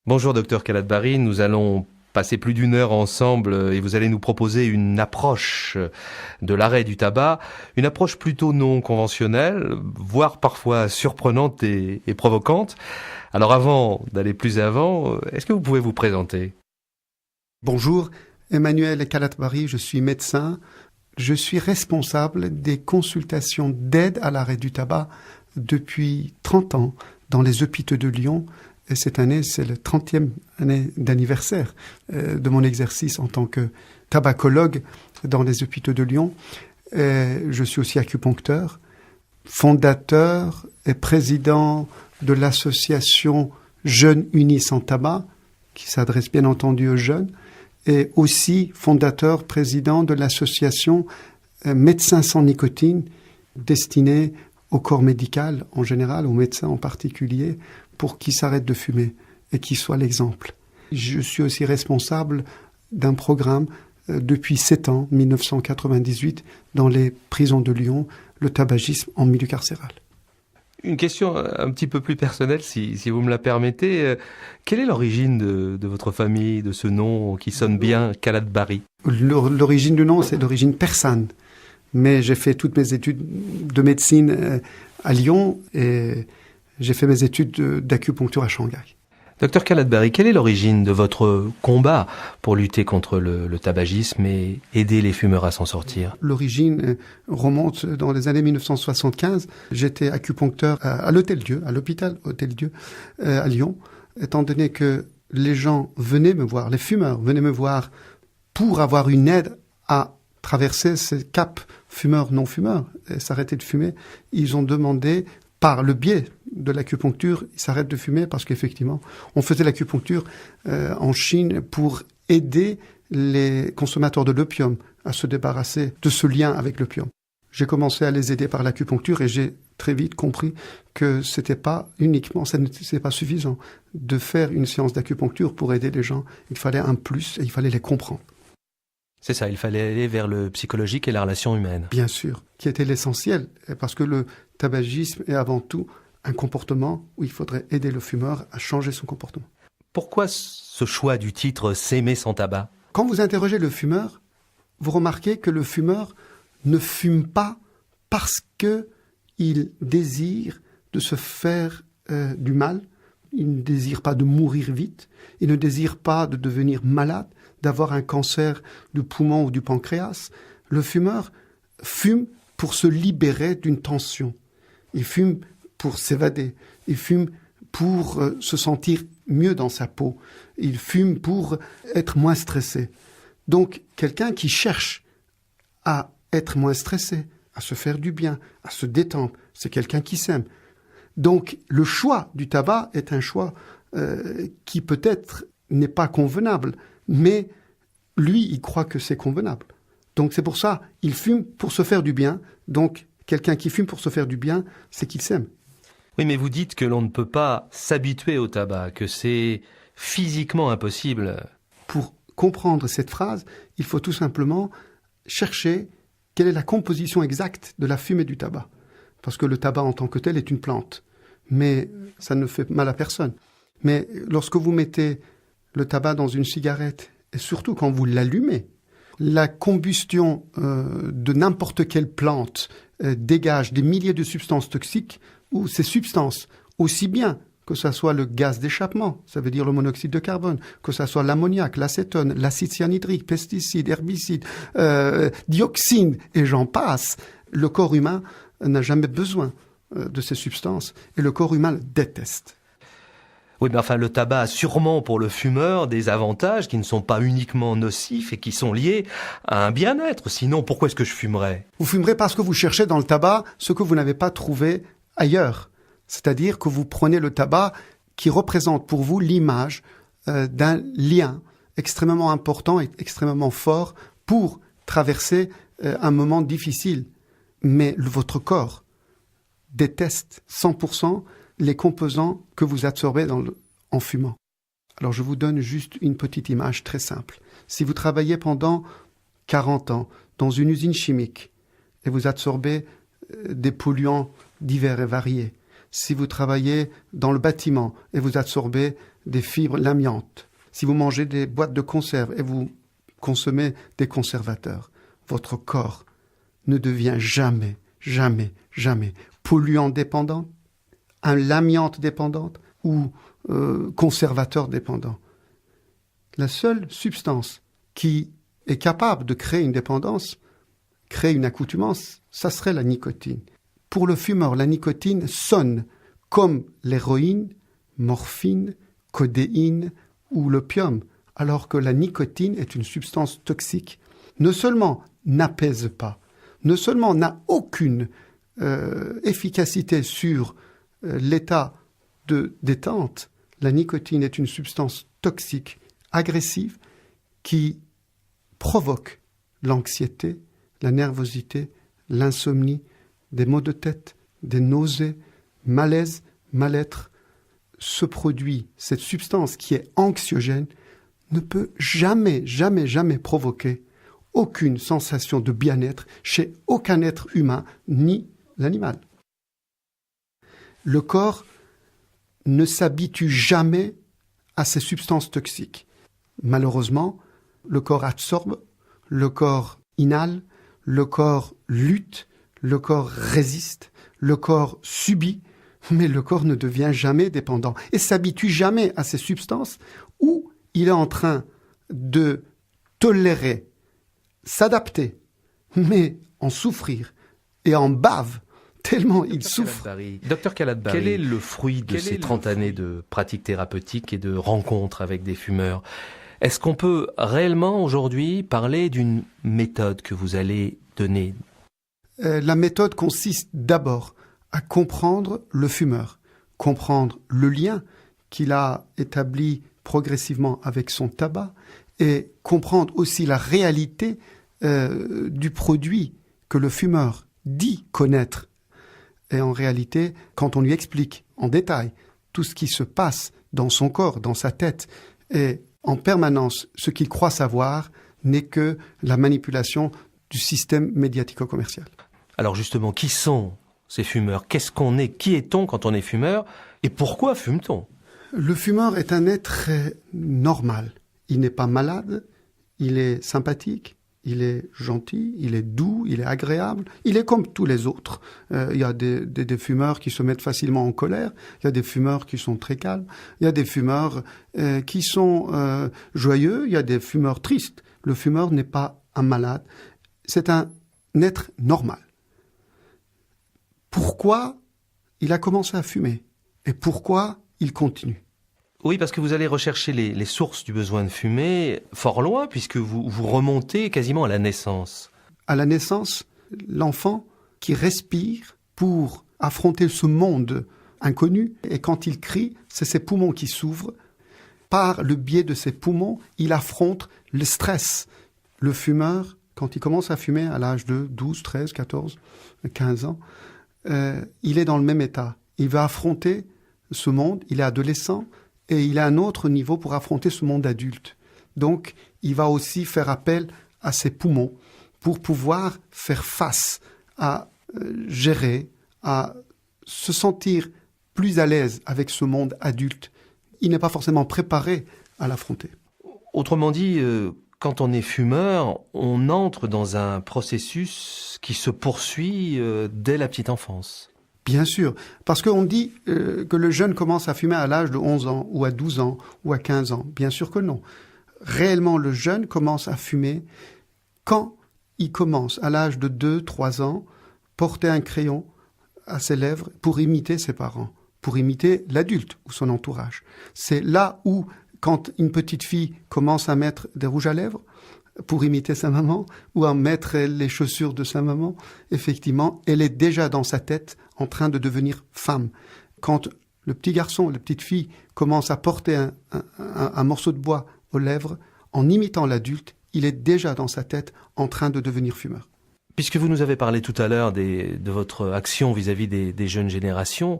Bonjour docteur Khaled-Bari, nous allons passer plus d'1 heure ensemble et vous allez nous proposer une approche de l'arrêt du tabac, une approche plutôt non conventionnelle, voire parfois surprenante et provocante. Alors avant d'aller plus avant, est-ce que vous pouvez vous présenter ? Bonjour, Emmanuel Khaled-Bari, je suis médecin. Je suis responsable des consultations d'aide à l'arrêt du tabac depuis 30 ans dans les hôpitaux de Lyon. Et cette année, c'est le 30e année d'anniversaire de mon exercice en tant que tabacologue dans les hôpitaux de Lyon. Je suis aussi acupuncteur, fondateur et président de l'association Jeunes Unis sans tabac, qui s'adresse bien entendu aux jeunes, et aussi fondateur, président de l'association Médecins sans nicotine, destinée au corps médical en général, aux médecins en particulier, pour qu'ils s'arrêtent de fumer et qu'ils soient l'exemple. Je suis aussi responsable d'un programme depuis 7 ans, 1998, dans les prisons de Lyon, le tabagisme en milieu carcéral. Une question un petit peu plus personnelle, si vous me la permettez. Quelle est l'origine de votre famille, de ce nom qui sonne bien, Khaled-Bari ? L'origine du nom, c'est d'origine persane. Mais j'ai fait toutes mes études de médecine à Lyon et j'ai fait mes études d'acupuncture à Shanghai. Docteur Khaled-Bari, quelle est l'origine de votre combat pour lutter contre le tabagisme et aider les fumeurs à s'en sortir ? L'origine remonte dans les années 1975. J'étais acupuncteur à l'Hôtel-Dieu, à l'hôpital Hôtel-Dieu à Lyon, étant donné que les gens venaient me voir, les fumeurs venaient me voir pour avoir une aide à traverser ce cap fumeur-non-fumeur et s'arrêter de fumer. Ils ont demandé, par le biais de l'acupuncture, ils s'arrêtent de fumer parce qu'effectivement, on faisait l'acupuncture en Chine pour aider les consommateurs de l'opium à se débarrasser de ce lien avec l'opium. J'ai commencé à les aider par l'acupuncture et j'ai très vite compris que c'était pas suffisant de faire une séance d'acupuncture pour aider les gens. Il fallait un plus et il fallait les comprendre. C'est ça, il fallait aller vers le psychologique et la relation humaine. Bien sûr, qui était l'essentiel, parce que le tabagisme est avant tout un comportement où il faudrait aider le fumeur à changer son comportement. Pourquoi ce choix du titre « S'aimer sans tabac » ? Quand vous interrogez le fumeur, vous remarquez que le fumeur ne fume pas parce qu'il désire de se faire du mal, il ne désire pas de mourir vite, il ne désire pas de devenir malade, d'avoir un cancer du poumon ou du pancréas. Le fumeur fume pour se libérer d'une tension. Il fume pour s'évader. Il fume pour se sentir mieux dans sa peau. Il fume pour être moins stressé. Donc, quelqu'un qui cherche à être moins stressé, à se faire du bien, à se détendre, c'est quelqu'un qui s'aime. Donc, le choix du tabac est un choix qui peut-être n'est pas convenable, mais lui, il croit que c'est convenable. Donc, c'est pour ça, il fume pour se faire du bien. Donc, quelqu'un qui fume pour se faire du bien, c'est qu'il s'aime. Oui, mais vous dites que l'on ne peut pas s'habituer au tabac, que c'est physiquement impossible. Pour comprendre cette phrase, il faut tout simplement chercher quelle est la composition exacte de la fumée du tabac. Parce que le tabac en tant que tel est une plante. Mais ça ne fait mal à personne. Mais lorsque vous mettez le tabac dans une cigarette, et surtout quand vous l'allumez, la combustion de n'importe quelle plante dégage des milliers de substances toxiques, ou ces substances, aussi bien que ce soit le gaz d'échappement, ça veut dire le monoxyde de carbone, que ce soit l'ammoniac, l'acétone, l'acide cyanhydrique, pesticides, herbicides, dioxines, et j'en passe, le corps humain n'a jamais besoin de ces substances, et le corps humain le déteste. Oui, mais enfin, le tabac a sûrement pour le fumeur des avantages qui ne sont pas uniquement nocifs et qui sont liés à un bien-être. Sinon, pourquoi est-ce que je fumerais ? Vous fumerez parce que vous cherchez dans le tabac ce que vous n'avez pas trouvé ailleurs. C'est-à-dire que vous prenez le tabac qui représente pour vous l'image d'un lien extrêmement important et extrêmement fort pour traverser un moment difficile. Mais votre corps déteste 100% les composants que vous absorbez en fumant. Alors je vous donne juste une petite image très simple. Si vous travaillez pendant 40 ans dans une usine chimique et vous absorbez des polluants divers et variés, si vous travaillez dans le bâtiment et vous absorbez des fibres, l'amiante, si vous mangez des boîtes de conserve et vous consommez des conservateurs, votre corps ne devient jamais, jamais, jamais polluant dépendant, l'amiante dépendante ou conservateur dépendant. La seule substance qui est capable de créer une dépendance, créer une accoutumance, ça serait la nicotine. Pour le fumeur, la nicotine sonne comme l'héroïne, morphine, codéine ou l'opium, alors que la nicotine est une substance toxique. Non seulement n'apaise pas, non seulement n'a aucune efficacité sur l'état de détente, la nicotine est une substance toxique, agressive, qui provoque l'anxiété, la nervosité, l'insomnie, des maux de tête, des nausées, malaise, mal-être. Ce produit, cette substance qui est anxiogène, ne peut jamais, jamais, jamais provoquer aucune sensation de bien-être chez aucun être humain, ni l'animal. Le corps ne s'habitue jamais à ces substances toxiques. Malheureusement, le corps absorbe, le corps inhale, le corps lutte, le corps résiste, le corps subit, mais le corps ne devient jamais dépendant et s'habitue jamais à ces substances où il est en train de tolérer, s'adapter, mais en souffrir et en bave tellement il souffre. Docteur Khaled-Bari, quel est le fruit de ces 30 années de pratiques thérapeutiques et de rencontres avec des fumeurs ? Est-ce qu'on peut réellement aujourd'hui parler d'une méthode que vous allez donner ? La méthode consiste d'abord à comprendre le fumeur, comprendre le lien qu'il a établi progressivement avec son tabac et comprendre aussi la réalité du produit que le fumeur dit connaître. Et en réalité, quand on lui explique en détail tout ce qui se passe dans son corps, dans sa tête, et en permanence ce qu'il croit savoir n'est que la manipulation du système médiatico-commercial. Alors justement, qui sont ces fumeurs ? Qu'est-ce qu'on est ? Qui est-on quand on est fumeur ? Et pourquoi fume-t-on ? Le fumeur est un être normal. Il n'est pas malade, il est sympathique, il est gentil, il est doux, il est agréable. Il est comme tous les autres. Il y a des fumeurs qui se mettent facilement en colère. Il y a des fumeurs qui sont très calmes. Il y a des fumeurs qui sont joyeux. Il y a des fumeurs tristes. Le fumeur n'est pas un malade. C'est un être normal. Pourquoi il a commencé à fumer ? Et pourquoi il continue ? Oui, parce que vous allez rechercher les sources du besoin de fumer fort loin, puisque vous remontez quasiment à la naissance. À la naissance, l'enfant qui respire pour affronter ce monde inconnu, et quand il crie, c'est ses poumons qui s'ouvrent. Par le biais de ses poumons, il affronte le stress. Le fumeur, quand il commence à fumer à l'âge de 12, 13, 14, 15 ans, il est dans le même état. Il va affronter ce monde, il est adolescent, et il a un autre niveau pour affronter ce monde adulte. Donc, il va aussi faire appel à ses poumons pour pouvoir faire face à gérer, à se sentir plus à l'aise avec ce monde adulte. Il n'est pas forcément préparé à l'affronter. Autrement dit, quand on est fumeur, on entre dans un processus qui se poursuit dès la petite enfance. Bien sûr, parce qu'on dit que le jeune commence à fumer à l'âge de 11 ans, ou à 12 ans, ou à 15 ans. Bien sûr que non. Réellement, le jeune commence à fumer quand il commence, à l'âge de 2, 3 ans, porter un crayon à ses lèvres pour imiter ses parents, pour imiter l'adulte ou son entourage. C'est là où, quand une petite fille commence à mettre des rouges à lèvres, pour imiter sa maman, ou à mettre les chaussures de sa maman, effectivement, elle est déjà dans sa tête en train de devenir femme. Quand le petit garçon, la petite fille commence à porter un morceau de bois aux lèvres, en imitant l'adulte, il est déjà dans sa tête en train de devenir fumeur. Puisque vous nous avez parlé tout à l'heure de votre action vis-à-vis des jeunes générations,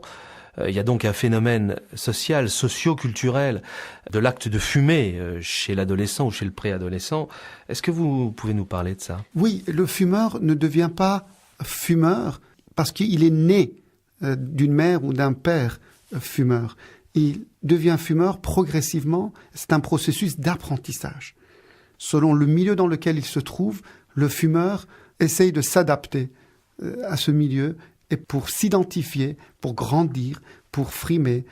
Il y a donc un phénomène social, socio-culturel de l'acte de fumer chez l'adolescent ou chez le préadolescent. Est-ce que vous pouvez nous parler de ça? Oui, le fumeur ne devient pas fumeur parce qu'il est né d'une mère ou d'un père fumeur. Il devient fumeur progressivement. C'est un processus d'apprentissage. Selon le milieu dans lequel il se trouve, le fumeur essaye de s'adapter à ce milieu et pour s'identifier, pour grandir, pour frimer.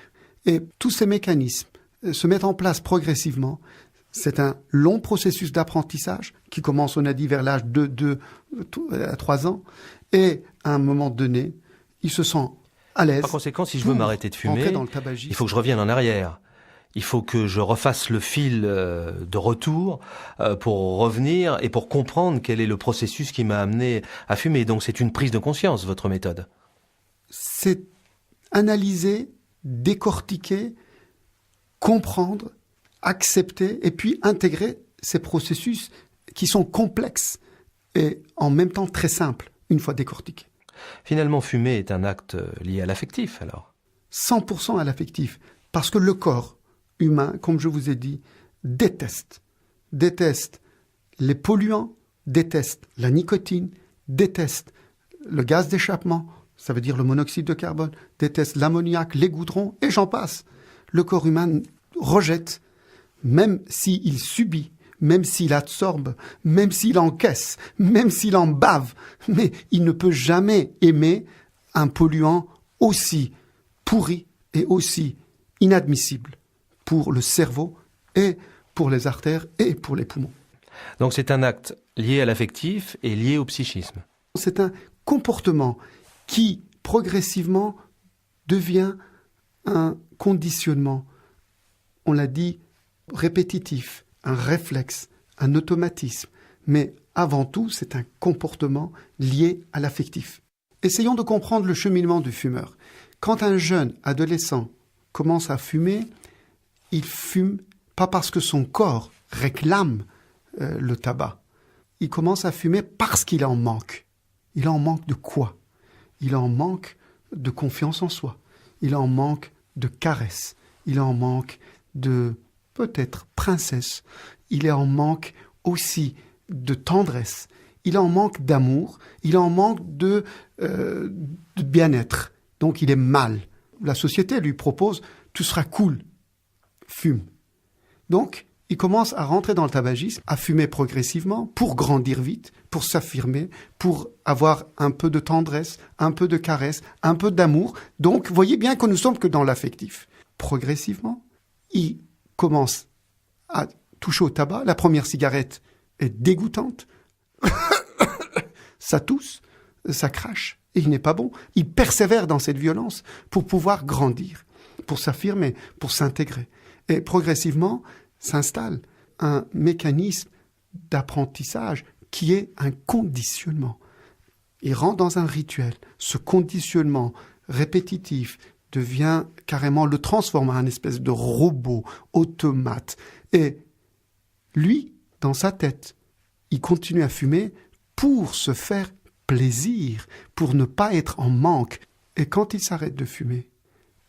Et tous ces mécanismes se mettent en place progressivement. C'est un long processus d'apprentissage qui commence, on a dit, vers l'âge de 2 à 3 ans. Et à un moment donné, il se sent à l'aise. Par conséquent, si je veux m'arrêter de fumer, il faut que je revienne en arrière. Il faut que je refasse le fil de retour pour revenir et pour comprendre quel est le processus qui m'a amené à fumer. Donc c'est une prise de conscience, votre méthode. C'est analyser, décortiquer, comprendre, accepter et puis intégrer ces processus qui sont complexes et en même temps très simples, une fois décortiqués. Finalement, fumer est un acte lié à l'affectif, alors? 100% à l'affectif, parce que le corps humain, comme je vous ai dit, déteste les polluants, déteste la nicotine, déteste le gaz d'échappement, ça veut dire le monoxyde de carbone, déteste l'ammoniac, les goudrons, et j'en passe. Le corps humain rejette, même s'il subit, même s'il absorbe, même s'il encaisse, même s'il en bave, mais il ne peut jamais aimer un polluant aussi pourri et aussi inadmissible pour le cerveau et pour les artères et pour les poumons. Donc c'est un acte lié à l'affectif et lié au psychisme. C'est un comportement qui progressivement devient un conditionnement, on l'a dit, répétitif, un réflexe, un automatisme. Mais avant tout, c'est un comportement lié à l'affectif. Essayons de comprendre le cheminement du fumeur. Quand un jeune adolescent commence à fumer, il fume pas parce que son corps réclame le tabac. Il commence à fumer parce qu'il en manque. Il en manque de quoi? Il en manque de confiance en soi. Il en manque de caresses. Il en manque de, peut-être, princesse. Il en manque aussi de tendresse. Il en manque d'amour. Il en manque de bien-être. Donc il est mal. La société lui propose « tu seras cool ». Fume. Donc, il commence à rentrer dans le tabagisme, à fumer progressivement pour grandir vite, pour s'affirmer, pour avoir un peu de tendresse, un peu de caresse, un peu d'amour. Donc, voyez bien que nous sommes que dans l'affectif. Progressivement, il commence à toucher au tabac. La première cigarette est dégoûtante. Ça tousse, ça crache, et il n'est pas bon. Il persévère dans cette violence pour pouvoir grandir, pour s'affirmer, pour s'intégrer. Et progressivement, s'installe un mécanisme d'apprentissage qui est un conditionnement. Il rentre dans un rituel. Ce conditionnement répétitif devient carrément, le transforme en une espèce de robot automate. Et lui, dans sa tête, il continue à fumer pour se faire plaisir, pour ne pas être en manque. Et quand il s'arrête de fumer,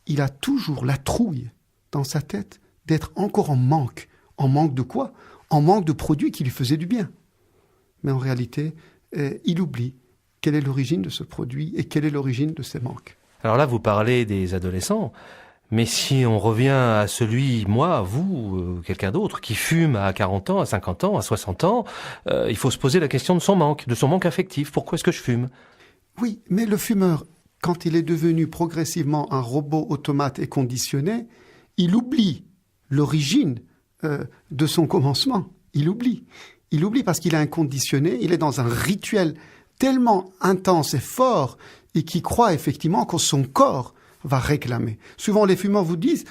il a toujours la trouille dans sa tête d'être encore en manque. En manque de quoi? En manque de produits qui lui faisaient du bien. Mais en réalité, il oublie quelle est l'origine de ce produit et quelle est l'origine de ces manques. Alors là, vous parlez des adolescents, mais si on revient à celui, moi, vous, quelqu'un d'autre, qui fume à 40 ans, à 50 ans, à 60 ans, il faut se poser la question de son manque affectif. Pourquoi est-ce que je fume? Oui, mais le fumeur, quand il est devenu progressivement un robot automate et conditionné, il oublie l'origine de son commencement. Il oublie parce qu'il est inconditionné, il est dans un rituel tellement intense et fort et qui croit effectivement que son corps va réclamer. Souvent les fumeurs vous disent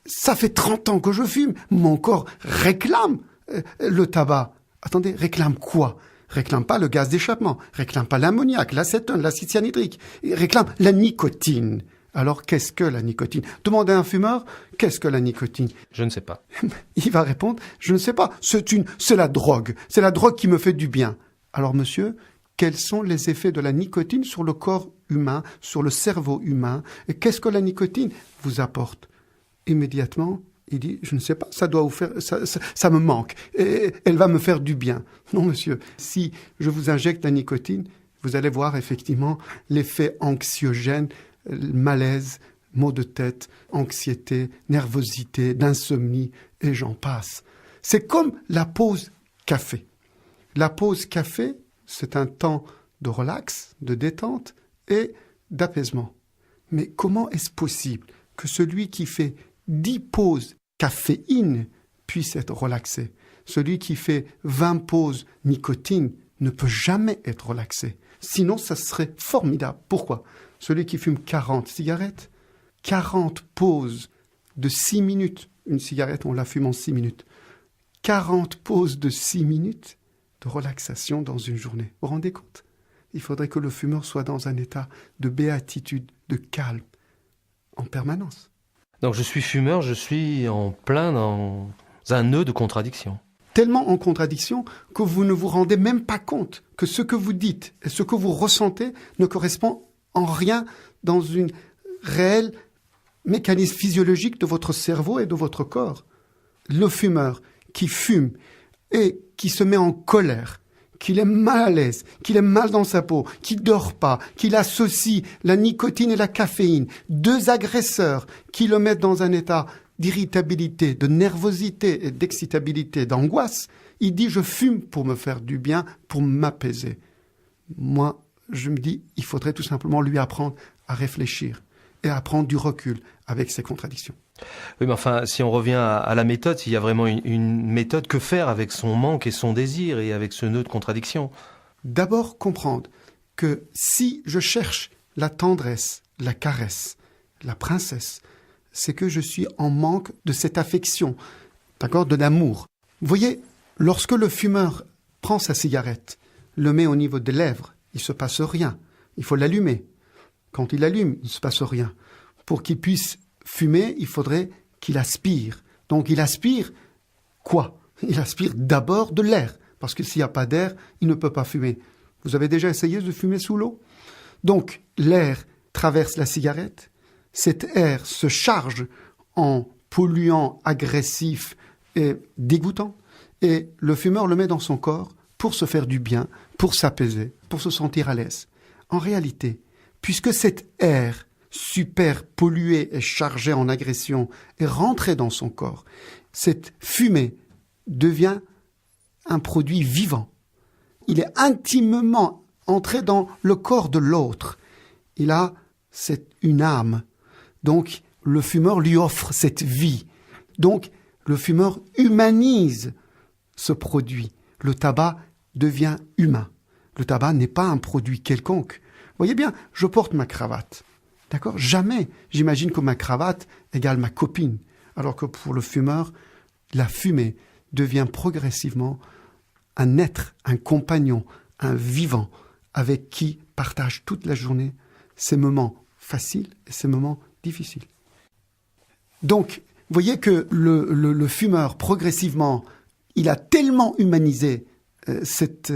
ça fait 30 ans que je fume, mon corps réclame le tabac. Attendez, réclame quoi? Réclame pas le gaz d'échappement, réclame pas l'ammoniac, l'acétone, l'acide cyanhydrique, il réclame la nicotine. Alors, qu'est-ce que la nicotine? Demandez à un fumeur, qu'est-ce que la nicotine? Je ne sais pas. Il va répondre, je ne sais pas, c'est la drogue. C'est la drogue qui me fait du bien. Alors, monsieur, quels sont les effets de la nicotine sur le corps humain, sur le cerveau humain. Et qu'est-ce que la nicotine vous apporte? Immédiatement, il dit, je ne sais pas, ça doit vous faire, ça me manque, et elle va me faire du bien. Non, monsieur, si je vous injecte la nicotine, vous allez voir effectivement l'effet anxiogène, malaise, maux de tête, anxiété, nervosité, d'insomnie, et j'en passe. C'est comme la pause café. La pause café, c'est un temps de relax, de détente et d'apaisement. Mais comment est-ce possible que celui qui fait 10 pauses caféine puisse être relaxé? Celui qui fait 20 pauses nicotine ne peut jamais être relaxé. Sinon, ça serait formidable. Pourquoi? Celui qui fume 40 cigarettes, 40 pauses de 6 minutes. Une cigarette, on la fume en 6 minutes. 40 pauses de 6 minutes de relaxation dans une journée. Vous vous rendez compte? Il faudrait que le fumeur soit dans un état de béatitude, de calme, en permanence. Donc je suis fumeur, je suis en plein dans un nœud de contradiction. Tellement en contradiction que vous ne vous rendez même pas compte que ce que vous dites et ce que vous ressentez ne correspond en rien dans une réelle mécanisme physiologique de votre cerveau et de votre corps. Le fumeur qui fume et qui se met en colère, qu'il est mal à l'aise, qu'il est mal dans sa peau, qu'il dort pas, qu'il associe la nicotine et la caféine, deux agresseurs qui le mettent dans un état d'irritabilité, de nervosité et d'excitabilité, d'angoisse, il dit « je fume pour me faire du bien, pour m'apaiser ». Moi, je me dis, il faudrait tout simplement lui apprendre à réfléchir et à prendre du recul avec ces contradictions. Oui, mais enfin, si on revient à la méthode, s'il y a vraiment une méthode, que faire avec son manque et son désir et avec ce nœud de contradiction? D'abord, comprendre que si je cherche la tendresse, la caresse, la princesse, c'est que je suis en manque de cette affection, d'accord, de l'amour. Vous voyez, lorsque le fumeur prend sa cigarette, le met au niveau des lèvres, il ne se passe rien. Il faut l'allumer. Quand il l'allume, il ne se passe rien. Pour qu'il puisse fumer, il faudrait qu'il aspire. Donc il aspire quoi? Il aspire d'abord de l'air, parce que s'il n'y a pas d'air, il ne peut pas fumer. Vous avez déjà essayé de fumer sous l'eau? Donc l'air traverse la cigarette, cet air se charge en polluants agressifs et dégoûtants, et le fumeur le met dans son corps pour se faire du bien, pour s'apaiser, pour se sentir à l'aise. En réalité, puisque cet air super pollué et chargé en agression est rentré dans son corps, cette fumée devient un produit vivant. Il est intimement entré dans le corps de l'autre. Il a une âme. Donc, le fumeur lui offre cette vie. Donc, le fumeur humanise ce produit. Le tabac devient humain. Le tabac n'est pas un produit quelconque. Vous voyez bien, je porte ma cravate. D'accord? Jamais j'imagine que ma cravate égale ma copine. Alors que pour le fumeur, la fumée devient progressivement un être, un compagnon, un vivant avec qui partage toute la journée ces moments faciles et ces moments difficiles. Donc, vous voyez que le fumeur, progressivement, il a tellement humanisé cette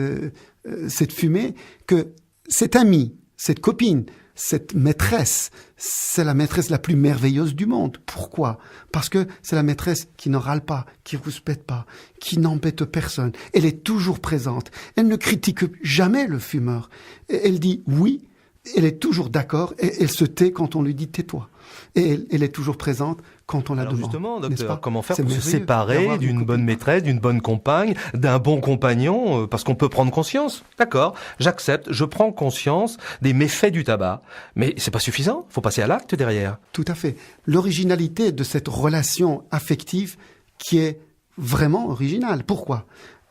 fumée que cet ami, cette copine, cette maîtresse, c'est la maîtresse la plus merveilleuse du monde. Pourquoi? Parce que c'est la maîtresse qui ne râle pas, qui ne rouspète pas, qui n'embête personne. Elle est toujours présente. Elle ne critique jamais le fumeur. Elle dit oui, elle est toujours d'accord et elle se tait quand on lui dit tais-toi. Et elle est toujours présente quand on la demande. Justement, docteur, comment faire C'est pour se merveilleux séparer d'avoir d'une une bonne copine. maîtresse, d'une bonne compagne, d'un bon compagnon, parce qu'on peut prendre conscience. D'accord, j'accepte, je prends conscience des méfaits du tabac, mais c'est pas suffisant, faut passer à l'acte derrière. Tout à fait. L'originalité de cette relation affective qui est vraiment originale. Pourquoi?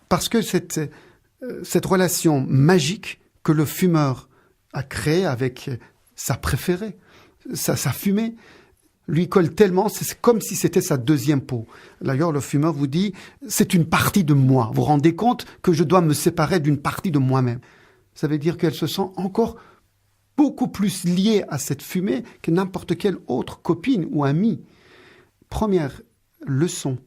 Parce que cette relation magique que le fumeur a créée avec sa préférée, sa fumée, lui colle tellement, c'est comme si c'était sa deuxième peau. D'ailleurs, le fumeur vous dit, c'est une partie de moi. Vous vous rendez compte que je dois me séparer d'une partie de moi-même. Ça veut dire qu'elle se sent encore beaucoup plus liée à cette fumée que n'importe quelle autre copine ou amie. Première leçon,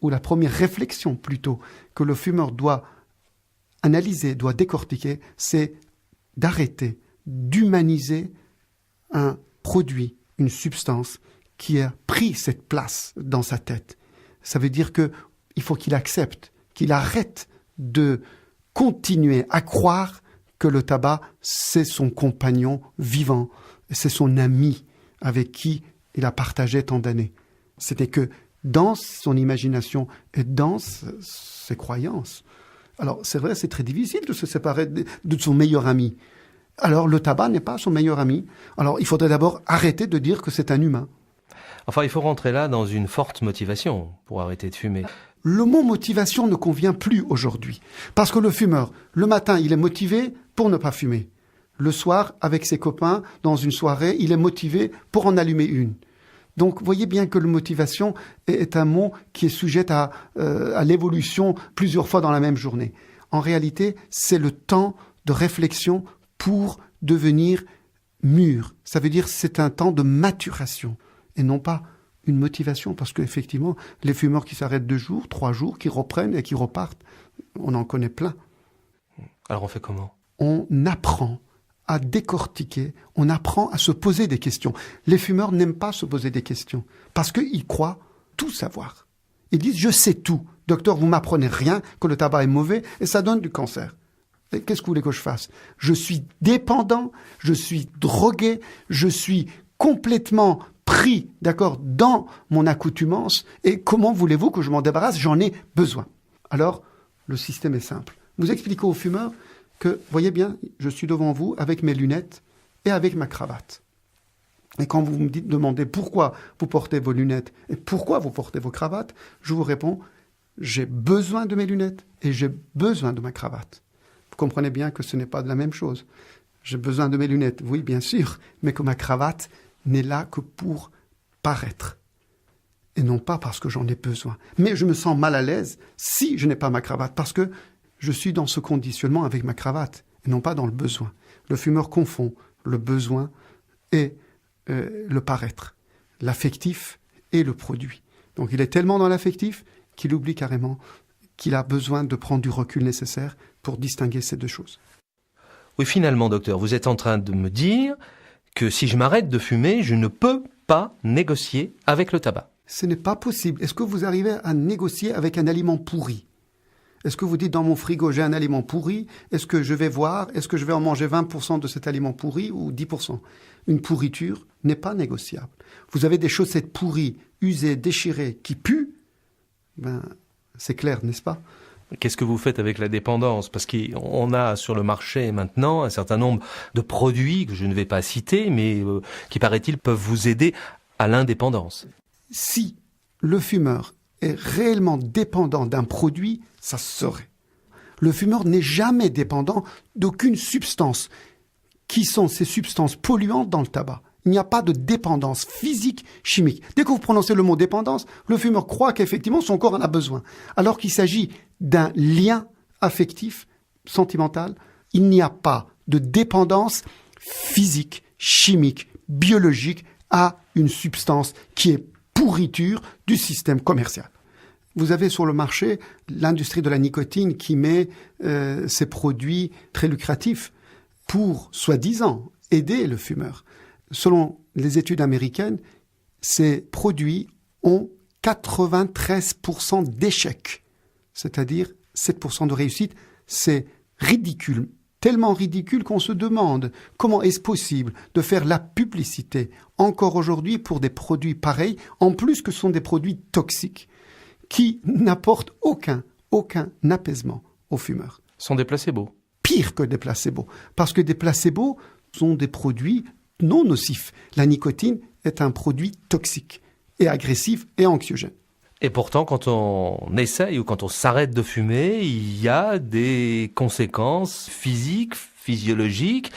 ou la première réflexion plutôt, que le fumeur doit analyser, doit décortiquer, c'est d'arrêter, d'humaniser un produit, une substance qui a pris cette place dans sa tête. Ça veut dire qu'il faut qu'il accepte, qu'il arrête de continuer à croire que le tabac, c'est son compagnon vivant, c'est son ami avec qui il a partagé tant d'années. C'était que dans son imagination et dans ses croyances. Alors, c'est vrai, c'est très difficile de se séparer de son meilleur ami. Alors, le tabac n'est pas son meilleur ami. Alors, il faudrait d'abord arrêter de dire que c'est un humain. Enfin, il faut rentrer là dans une forte motivation pour arrêter de fumer. Le mot motivation ne convient plus aujourd'hui. Parce que le fumeur, le matin, il est motivé pour ne pas fumer. Le soir, avec ses copains, dans une soirée, il est motivé pour en allumer une. Donc, voyez bien que la motivation est un mot qui est sujet à l'évolution plusieurs fois dans la même journée. En réalité, c'est le temps de réflexion pour devenir mûr. Ça veut dire que c'est un temps de maturation et non pas une motivation. Parce qu'effectivement, les fumeurs qui s'arrêtent 2 jours, 3 jours, qui reprennent et qui repartent, on en connaît plein. Alors on fait comment? On apprend à décortiquer, on apprend à se poser des questions. Les fumeurs n'aiment pas se poser des questions parce qu'ils croient tout savoir. Ils disent « je sais tout, docteur, vous m'apprenez rien, que le tabac est mauvais et ça donne du cancer. » Et qu'est-ce que vous voulez que je fasse? Je suis dépendant, je suis drogué, je suis complètement pris, d'accord, dans mon accoutumance et comment voulez-vous que je m'en débarrasse? J'en ai besoin. Alors, le système est simple. Vous expliquez aux fumeurs que, voyez bien, je suis devant vous avec mes lunettes et avec ma cravate. Et quand vous me demandez pourquoi vous portez vos lunettes et pourquoi vous portez vos cravates, je vous réponds, j'ai besoin de mes lunettes et j'ai besoin de ma cravate. Vous comprenez bien que ce n'est pas de la même chose. J'ai besoin de mes lunettes, oui, bien sûr, mais que ma cravate n'est là que pour paraître. Et non pas parce que j'en ai besoin. Mais je me sens mal à l'aise si je n'ai pas ma cravate, parce que je suis dans ce conditionnement avec ma cravate, et non pas dans le besoin. Le fumeur confond le besoin et le paraître, l'affectif et le produit. Donc il est tellement dans l'affectif qu'il oublie carrément qu'il a besoin de prendre du recul nécessaire pour distinguer ces deux choses. Oui, finalement, docteur, vous êtes en train de me dire que si je m'arrête de fumer, je ne peux pas négocier avec le tabac. Ce n'est pas possible. Est-ce que vous arrivez à négocier avec un aliment pourri? Est-ce que vous dites dans mon frigo j'ai un aliment pourri? Est-ce que je vais voir? Est-ce que je vais en manger 20% de cet aliment pourri ou 10%? Une pourriture n'est pas négociable. Vous avez des chaussettes pourries, usées, déchirées, qui puent? C'est clair, n'est-ce pas? Qu'est-ce que vous faites avec la dépendance? Parce qu'on a sur le marché maintenant un certain nombre de produits que je ne vais pas citer, mais qui, paraît-il, peuvent vous aider à l'indépendance. Si le fumeur est réellement dépendant d'un produit, ça se saurait. Le fumeur n'est jamais dépendant d'aucune substance. Qui sont ces substances polluantes dans le tabac? Il n'y a pas de dépendance physique, chimique. Dès que vous prononcez le mot dépendance, le fumeur croit qu'effectivement son corps en a besoin. Alors qu'il s'agit d'un lien affectif, sentimental, il n'y a pas de dépendance physique, chimique, biologique à une substance qui est pourriture du système commercial. Vous avez sur le marché l'industrie de la nicotine qui met ses produits très lucratifs pour, soi-disant, aider le fumeur. Selon les études américaines, ces produits ont 93% d'échecs, c'est-à-dire 7% de réussite. C'est ridicule, tellement ridicule qu'on se demande comment est-ce possible de faire la publicité encore aujourd'hui pour des produits pareils, en plus que ce sont des produits toxiques qui n'apportent aucun apaisement aux fumeurs. Ce sont des placebos. Pire que des placebos, parce que des placebos sont des produits non nocifs. La nicotine est un produit toxique et agressif et anxiogène. Et pourtant, quand on essaye ou quand on s'arrête de fumer, il y a des conséquences physiques, physiologiques,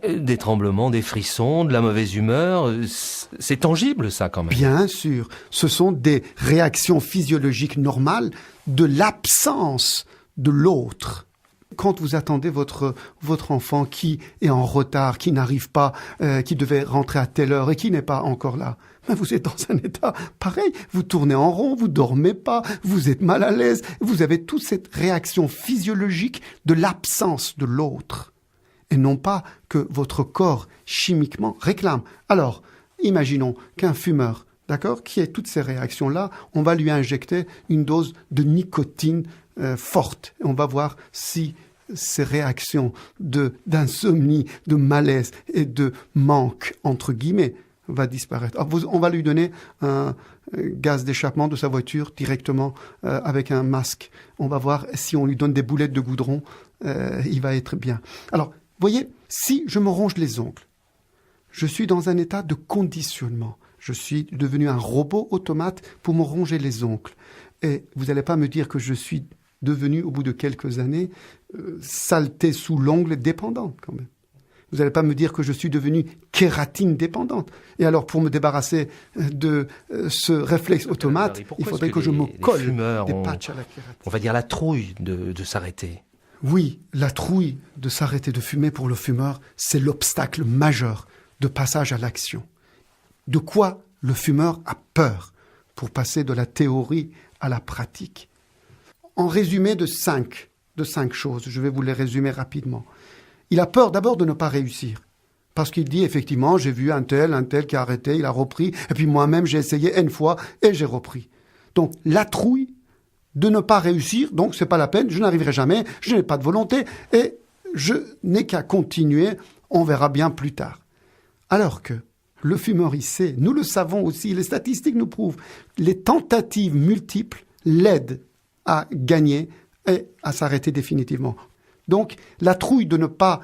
des tremblements, des frissons, de la mauvaise humeur. C'est tangible, ça, quand même. Bien sûr. Ce sont des réactions physiologiques normales de l'absence de l'autre. Quand vous attendez votre enfant qui est en retard, qui n'arrive pas, qui devait rentrer à telle heure et qui n'est pas encore là, vous êtes dans un état pareil. Vous tournez en rond, vous dormez pas, vous êtes mal à l'aise. Vous avez toute cette réaction physiologique de l'absence de l'autre. et non pas que votre corps chimiquement réclame. Alors, imaginons qu'un fumeur, d'accord, qui ait toutes ces réactions-là, on va lui injecter une dose de nicotine forte. Et on va voir si ces réactions d'insomnie, de malaise et de manque, entre guillemets, va disparaître. Alors, on va lui donner un gaz d'échappement de sa voiture directement avec un masque. On va voir si on lui donne des boulettes de goudron, il va être bien. Alors, voyez, si je me ronge les ongles, je suis dans un état de conditionnement. Je suis devenu un robot automate pour me ronger les ongles. Et vous n'allez pas me dire que je suis devenu, au bout de quelques années, saleté sous l'ongle dépendante, quand même. Vous n'allez pas me dire que je suis devenu kératine dépendante. Et alors, pour me débarrasser de ce réflexe automate, il faudrait que je me colle des patchs à la kératine. On va dire la trouille de s'arrêter. Oui, la trouille de s'arrêter de fumer pour le fumeur, c'est l'obstacle majeur de passage à l'action. De quoi le fumeur a peur pour passer de la théorie à la pratique? En résumé de cinq choses, je vais vous les résumer rapidement. Il a peur d'abord de ne pas réussir. Parce qu'il dit, effectivement, j'ai vu un tel qui a arrêté, il a repris, et puis moi-même j'ai essayé une fois et j'ai repris. Donc la trouille de ne pas réussir, donc c'est pas la peine, je n'arriverai jamais, je n'ai pas de volonté, et je n'ai qu'à continuer, on verra bien plus tard. Alors que le fumeur, il sait, nous le savons aussi, les statistiques nous prouvent, les tentatives multiples l'aident à gagner et à s'arrêter définitivement. Donc, la trouille de ne pas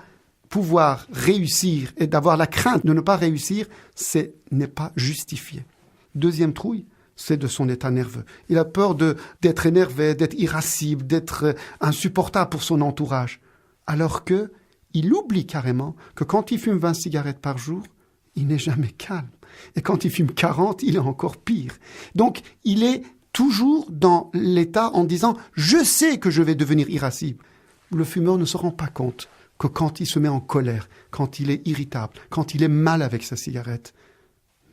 pouvoir réussir et d'avoir la crainte de ne pas réussir, n'est pas justifié. Deuxième trouille, c'est de son état nerveux. Il a peur d'être énervé, d'être irascible, d'être insupportable pour son entourage. Alors que il oublie carrément que quand il fume 20 cigarettes par jour, il n'est jamais calme. Et quand il fume 40, il est encore pire. Donc, il est toujours dans l'état en disant « je sais que je vais devenir irascible ». Le fumeur ne se rend pas compte que quand il se met en colère, quand il est irritable, quand il est mal avec sa cigarette,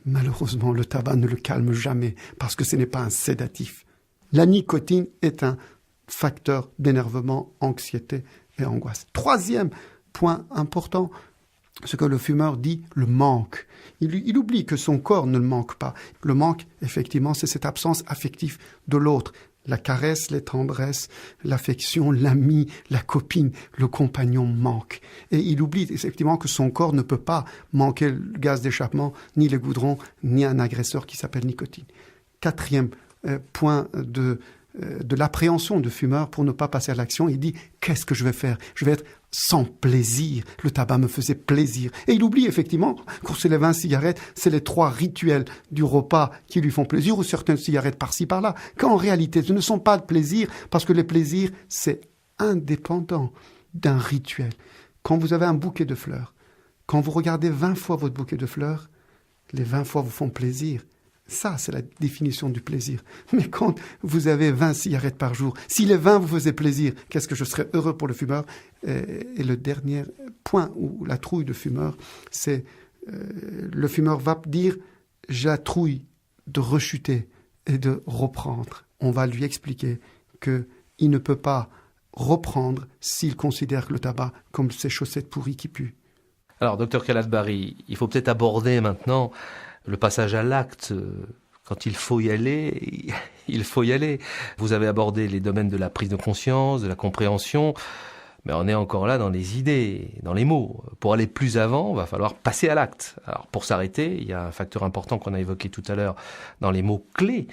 malheureusement, le tabac ne le calme jamais parce que ce n'est pas un sédatif. La nicotine est un facteur d'énervement, anxiété et angoisse. Troisième point important, ce que le fumeur dit, le manque. Il oublie que son corps ne le manque pas. Le manque, effectivement, c'est cette absence affective de l'autre. La caresse, les tendresses, l'affection, l'ami, la copine, le compagnon manque. Et il oublie effectivement que son corps ne peut pas manquer le gaz d'échappement, ni les goudrons, ni un agresseur qui s'appelle nicotine. Quatrième point de l'appréhension de fumeur pour ne pas passer à l'action, il dit « qu'est-ce que je vais faire ? Je vais être sans plaisir. Le tabac me faisait plaisir. » Et il oublie effectivement que c'est les 20 cigarettes, c'est les 3 rituels du repas qui lui font plaisir, ou certaines cigarettes par-ci, par-là, qu'en réalité, ce ne sont pas de plaisir, parce que les plaisirs, c'est indépendant d'un rituel. Quand vous avez un bouquet de fleurs, quand vous regardez 20 fois votre bouquet de fleurs, les 20 fois vous font plaisir. Ça, c'est la définition du plaisir. Mais quand vous avez 20 cigarettes par jour, si les 20 vous faisaient plaisir, qu'est-ce que je serais heureux pour le fumeur? Et le dernier point où la trouille de fumeur, c'est le fumeur va dire « j'ai la trouille de rechuter et de reprendre ». On va lui expliquer qu'il ne peut pas reprendre s'il considère le tabac comme ses chaussettes pourries qui puent. Alors, docteur Khaled Bari, il faut peut-être aborder maintenant le passage à l'acte. Quand il faut y aller, il faut y aller. Vous avez abordé les domaines de la prise de conscience, de la compréhension, mais on est encore là dans les idées, dans les mots. Pour aller plus avant, il va falloir passer à l'acte. Alors, pour s'arrêter, il y a un facteur important qu'on a évoqué tout à l'heure dans les mots clés,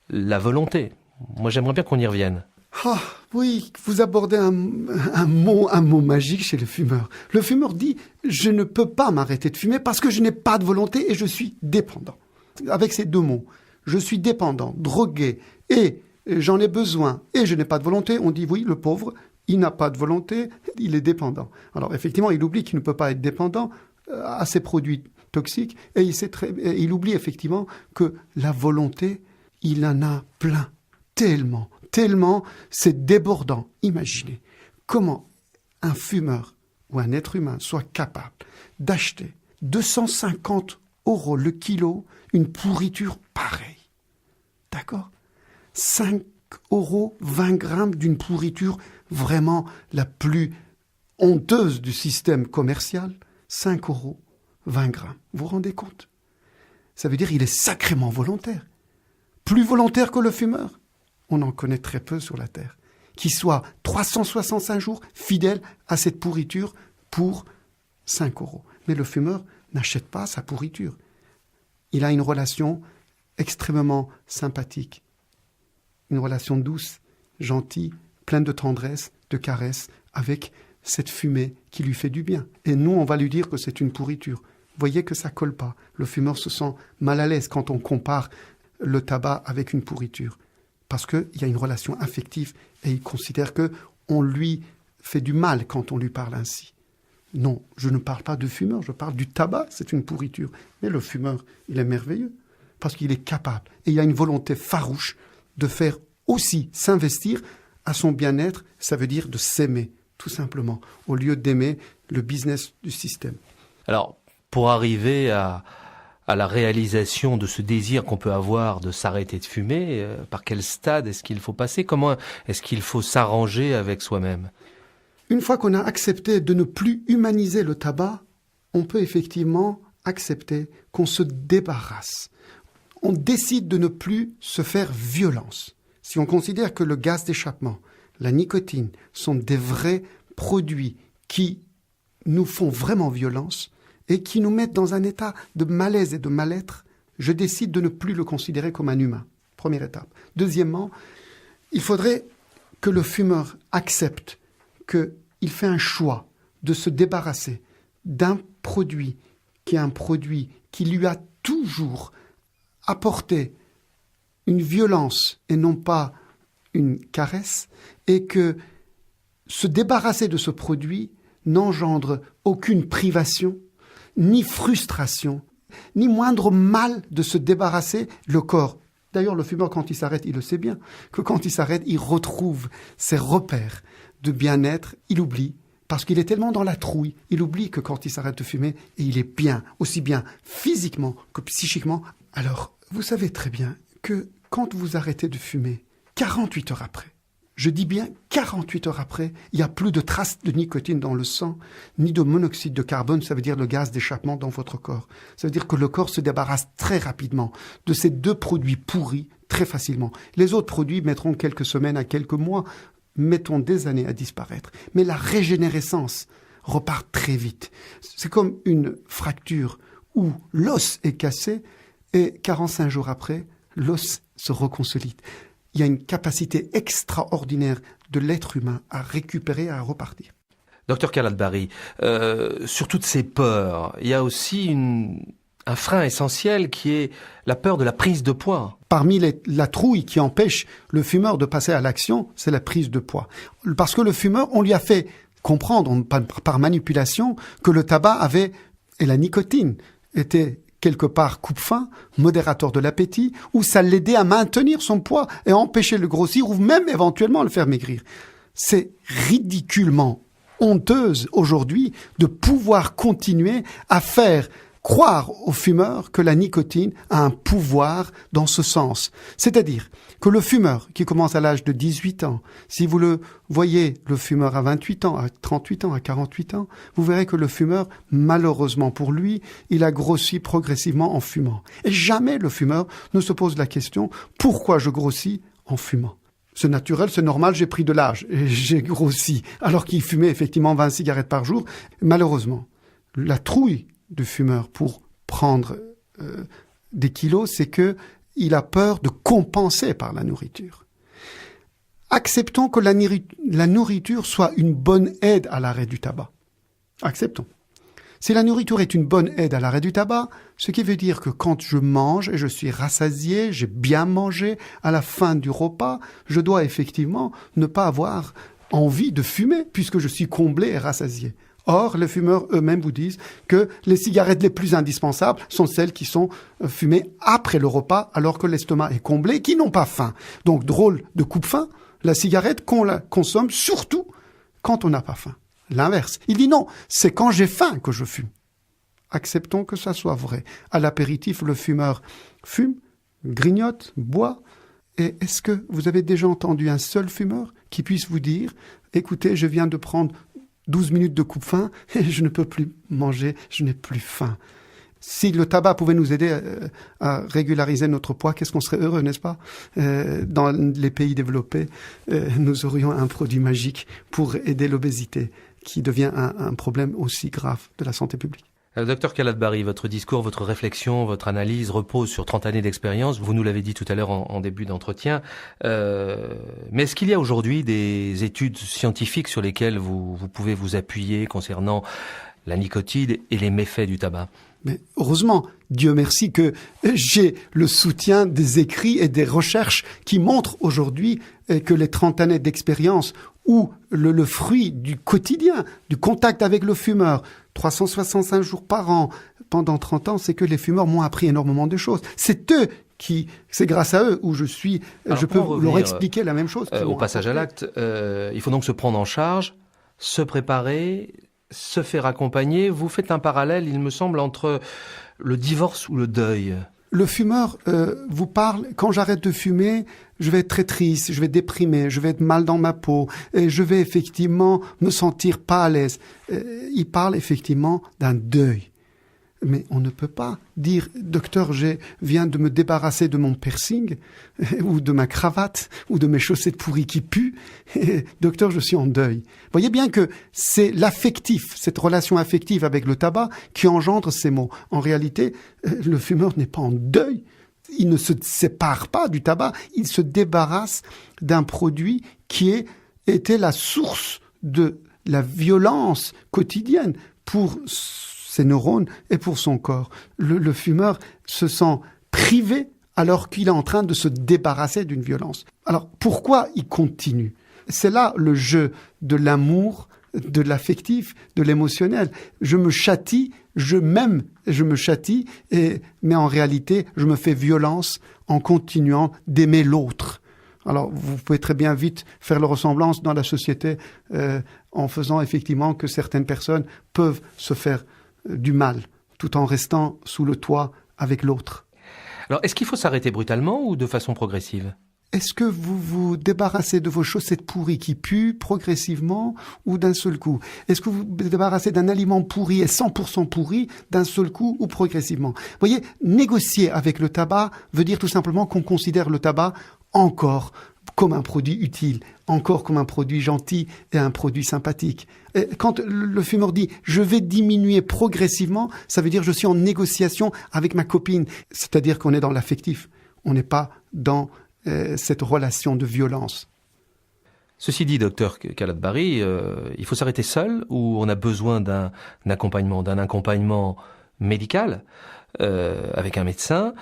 la volonté. Moi, j'aimerais bien qu'on y revienne. Ah, oui, vous abordez un mot magique chez le fumeur. Le fumeur dit « je ne peux pas m'arrêter de fumer parce que je n'ai pas de volonté et je suis dépendant ». Avec ces deux mots, je suis dépendant, drogué et j'en ai besoin et je n'ai pas de volonté, on dit oui, le pauvre, il n'a pas de volonté, il est dépendant. Alors effectivement, il oublie qu'il ne peut pas être dépendant à ces produits toxiques et il oublie effectivement que la volonté, il en a plein, tellement, c'est débordant. Imaginez comment un fumeur ou un être humain soit capable d'acheter 250 € le kilo une pourriture pareille. D'accord ? 5 €, 20 grammes d'une pourriture vraiment la plus honteuse du système commercial, 5 €, 20 grammes. Vous vous rendez compte? Ça veut dire qu'il est sacrément volontaire. Plus volontaire que le fumeur. On en connaît très peu sur la Terre. Qui soit 365 jours fidèle à cette pourriture pour 5 €. Mais le fumeur n'achète pas sa pourriture. Il a une relation extrêmement sympathique. Une relation douce, gentille, pleine de tendresse, de caresses, avec cette fumée qui lui fait du bien. Et nous, on va lui dire que c'est une pourriture. Vous voyez que ça colle pas. Le fumeur se sent mal à l'aise quand on compare le tabac avec une pourriture. Parce qu'il y a une relation affective et il considère qu'on lui fait du mal quand on lui parle ainsi. Non, je ne parle pas de fumeur, je parle du tabac, c'est une pourriture. Mais le fumeur, il est merveilleux parce qu'il est capable. Et il a une volonté farouche de faire aussi s'investir à son bien-être, ça veut dire de s'aimer, tout simplement, au lieu d'aimer le business du système. Alors, pour arriver à la réalisation de ce désir qu'on peut avoir de s'arrêter de fumer, par quel stade est-ce qu'il faut passer? Comment est-ce qu'il faut s'arranger avec soi-même? Une fois qu'on a accepté de ne plus humaniser le tabac, on peut effectivement accepter qu'on se débarrasse. On décide de ne plus se faire violence. Si on considère que le gaz d'échappement, la nicotine sont des vrais produits qui nous font vraiment violence et qui nous mettent dans un état de malaise et de mal-être, je décide de ne plus le considérer comme un humain. Première étape. Deuxièmement, il faudrait que le fumeur accepte qu'il fait un choix de se débarrasser d'un produit qui est un produit qui lui a toujours apporté une violence et non pas une caresse, et que se débarrasser de ce produit n'engendre aucune privation, ni frustration, ni moindre mal de se débarrasser le corps. D'ailleurs, le fumeur, quand il s'arrête, il le sait bien, que quand il s'arrête, il retrouve ses repères de bien-être, il oublie, parce qu'il est tellement dans la trouille, il oublie que quand il s'arrête de fumer, et il est bien, aussi bien physiquement que psychiquement. Alors, vous savez très bien que quand vous arrêtez de fumer, 48 heures après, je dis bien 48 heures après, il n'y a plus de traces de nicotine dans le sang, ni de monoxyde de carbone, ça veut dire le gaz d'échappement dans votre corps. Ça veut dire que le corps se débarrasse très rapidement de ces deux produits pourris, très facilement. Les autres produits mettront quelques semaines à quelques mois, mettons des années à disparaître. Mais la régénérescence repart très vite. C'est comme une fracture où l'os est cassé et 45 jours après, l'os se reconsolide. Il y a une capacité extraordinaire de l'être humain à récupérer, à repartir. Docteur Khaled-Bari, sur toutes ces peurs, il y a aussi un frein essentiel qui est la peur de la prise de poids. Parmi la trouille qui empêche le fumeur de passer à l'action, c'est la prise de poids. Parce que le fumeur, on lui a fait comprendre par manipulation que le tabac et la nicotine était quelque part coupe-faim, modérateur de l'appétit, où ça l'aidait à maintenir son poids et à empêcher le grossir ou même éventuellement le faire maigrir. C'est ridiculement honteuse aujourd'hui de pouvoir continuer à faire croire aux fumeurs que la nicotine a un pouvoir dans ce sens. C'est-à-dire que le fumeur qui commence à l'âge de 18 ans, si vous le voyez, le fumeur à 28 ans, à 38 ans, à 48 ans, vous verrez que le fumeur, malheureusement pour lui, il a grossi progressivement en fumant. Et jamais le fumeur ne se pose la question « Pourquoi je grossis en fumant ?» C'est naturel, c'est normal, j'ai pris de l'âge et j'ai grossi, alors qu'il fumait effectivement 20 cigarettes par jour. Malheureusement, la trouille de fumeur pour prendre des kilos, c'est que il a peur de compenser par la nourriture. Acceptons que la nourriture soit une bonne aide à l'arrêt du tabac. Acceptons. Si la nourriture est une bonne aide à l'arrêt du tabac, ce qui veut dire que quand je mange et je suis rassasié, j'ai bien mangé, à la fin du repas, je dois effectivement ne pas avoir envie de fumer puisque je suis comblé et rassasié. Or, les fumeurs eux-mêmes vous disent que les cigarettes les plus indispensables sont celles qui sont fumées après le repas, alors que l'estomac est comblé, qui n'ont pas faim. Donc, drôle de coupe-faim, la cigarette qu'on la consomme surtout quand on n'a pas faim. L'inverse. Il dit non, c'est quand j'ai faim que je fume. Acceptons que ça soit vrai. À l'apéritif, le fumeur fume, grignote, boit. Et est-ce que vous avez déjà entendu un seul fumeur qui puisse vous dire « Écoutez, je viens de prendre 12 minutes de coupe-faim et je ne peux plus manger, je n'ai plus faim. Si le tabac pouvait nous aider à régulariser notre poids, qu'est-ce qu'on serait heureux, n'est-ce pas? Dans les pays développés, nous aurions un produit magique pour aider l'obésité, qui devient un problème aussi grave de la santé publique. Docteur Khaled-Bari, votre discours, votre réflexion, votre analyse repose sur 30 années d'expérience. Vous nous l'avez dit tout à l'heure en début d'entretien. Mais est-ce qu'il y a aujourd'hui des études scientifiques sur lesquelles vous pouvez vous appuyer concernant la nicotine et les méfaits du tabac? Mais heureusement, Dieu merci que j'ai le soutien des écrits et des recherches qui montrent aujourd'hui que les 30 années d'expérience ou le fruit du quotidien, du contact avec le fumeur, 365 jours par an, pendant 30 ans, c'est que les fumeurs m'ont appris énormément de choses. C'est grâce à eux où je peux leur expliquer la même chose. Au passage à l'acte, il faut donc se prendre en charge, se préparer, se faire accompagner. Vous faites un parallèle, il me semble, entre le divorce ou le deuil. Le fumeur vous parle, quand j'arrête de fumer, je vais être très triste, je vais être déprimé, je vais être mal dans ma peau, et je vais effectivement me sentir pas à l'aise. Il parle effectivement d'un deuil. Mais on ne peut pas dire, docteur, je viens de me débarrasser de mon piercing, ou de ma cravate, ou de mes chaussettes pourries qui puent. Docteur, je suis en deuil. Vous voyez bien que c'est l'affectif, cette relation affective avec le tabac qui engendre ces mots. En réalité, le fumeur n'est pas en deuil. Il ne se sépare pas du tabac. Il se débarrasse d'un produit qui était la source de la violence quotidienne pour ses neurones et pour son corps. Le fumeur se sent privé alors qu'il est en train de se débarrasser d'une violence. Alors, pourquoi il continue? C'est là le jeu de l'amour, de l'affectif, de l'émotionnel. Je me châtie, je me châtie, mais en réalité, je me fais violence en continuant d'aimer l'autre. Alors, vous pouvez très bien vite faire la ressemblance dans la société en faisant effectivement que certaines personnes peuvent se faire du mal, tout en restant sous le toit avec l'autre. Alors, est-ce qu'il faut s'arrêter brutalement ou de façon progressive? Est-ce que vous vous débarrassez de vos chaussettes pourries qui puent progressivement ou d'un seul coup? Est-ce que vous vous débarrassez d'un aliment pourri et 100% pourri d'un seul coup ou progressivement? Vous voyez, négocier avec le tabac veut dire tout simplement qu'on considère le tabac encore comme un produit utile, encore comme un produit gentil et un produit sympathique. Et quand le fumeur dit « je vais diminuer progressivement », ça veut dire « je suis en négociation avec ma copine ». C'est-à-dire qu'on est dans l'affectif, on n'est pas dans cette relation de violence. Ceci dit, docteur Khaled-Bari, il faut s'arrêter seul ou on a besoin d'un accompagnement médical avec un médecin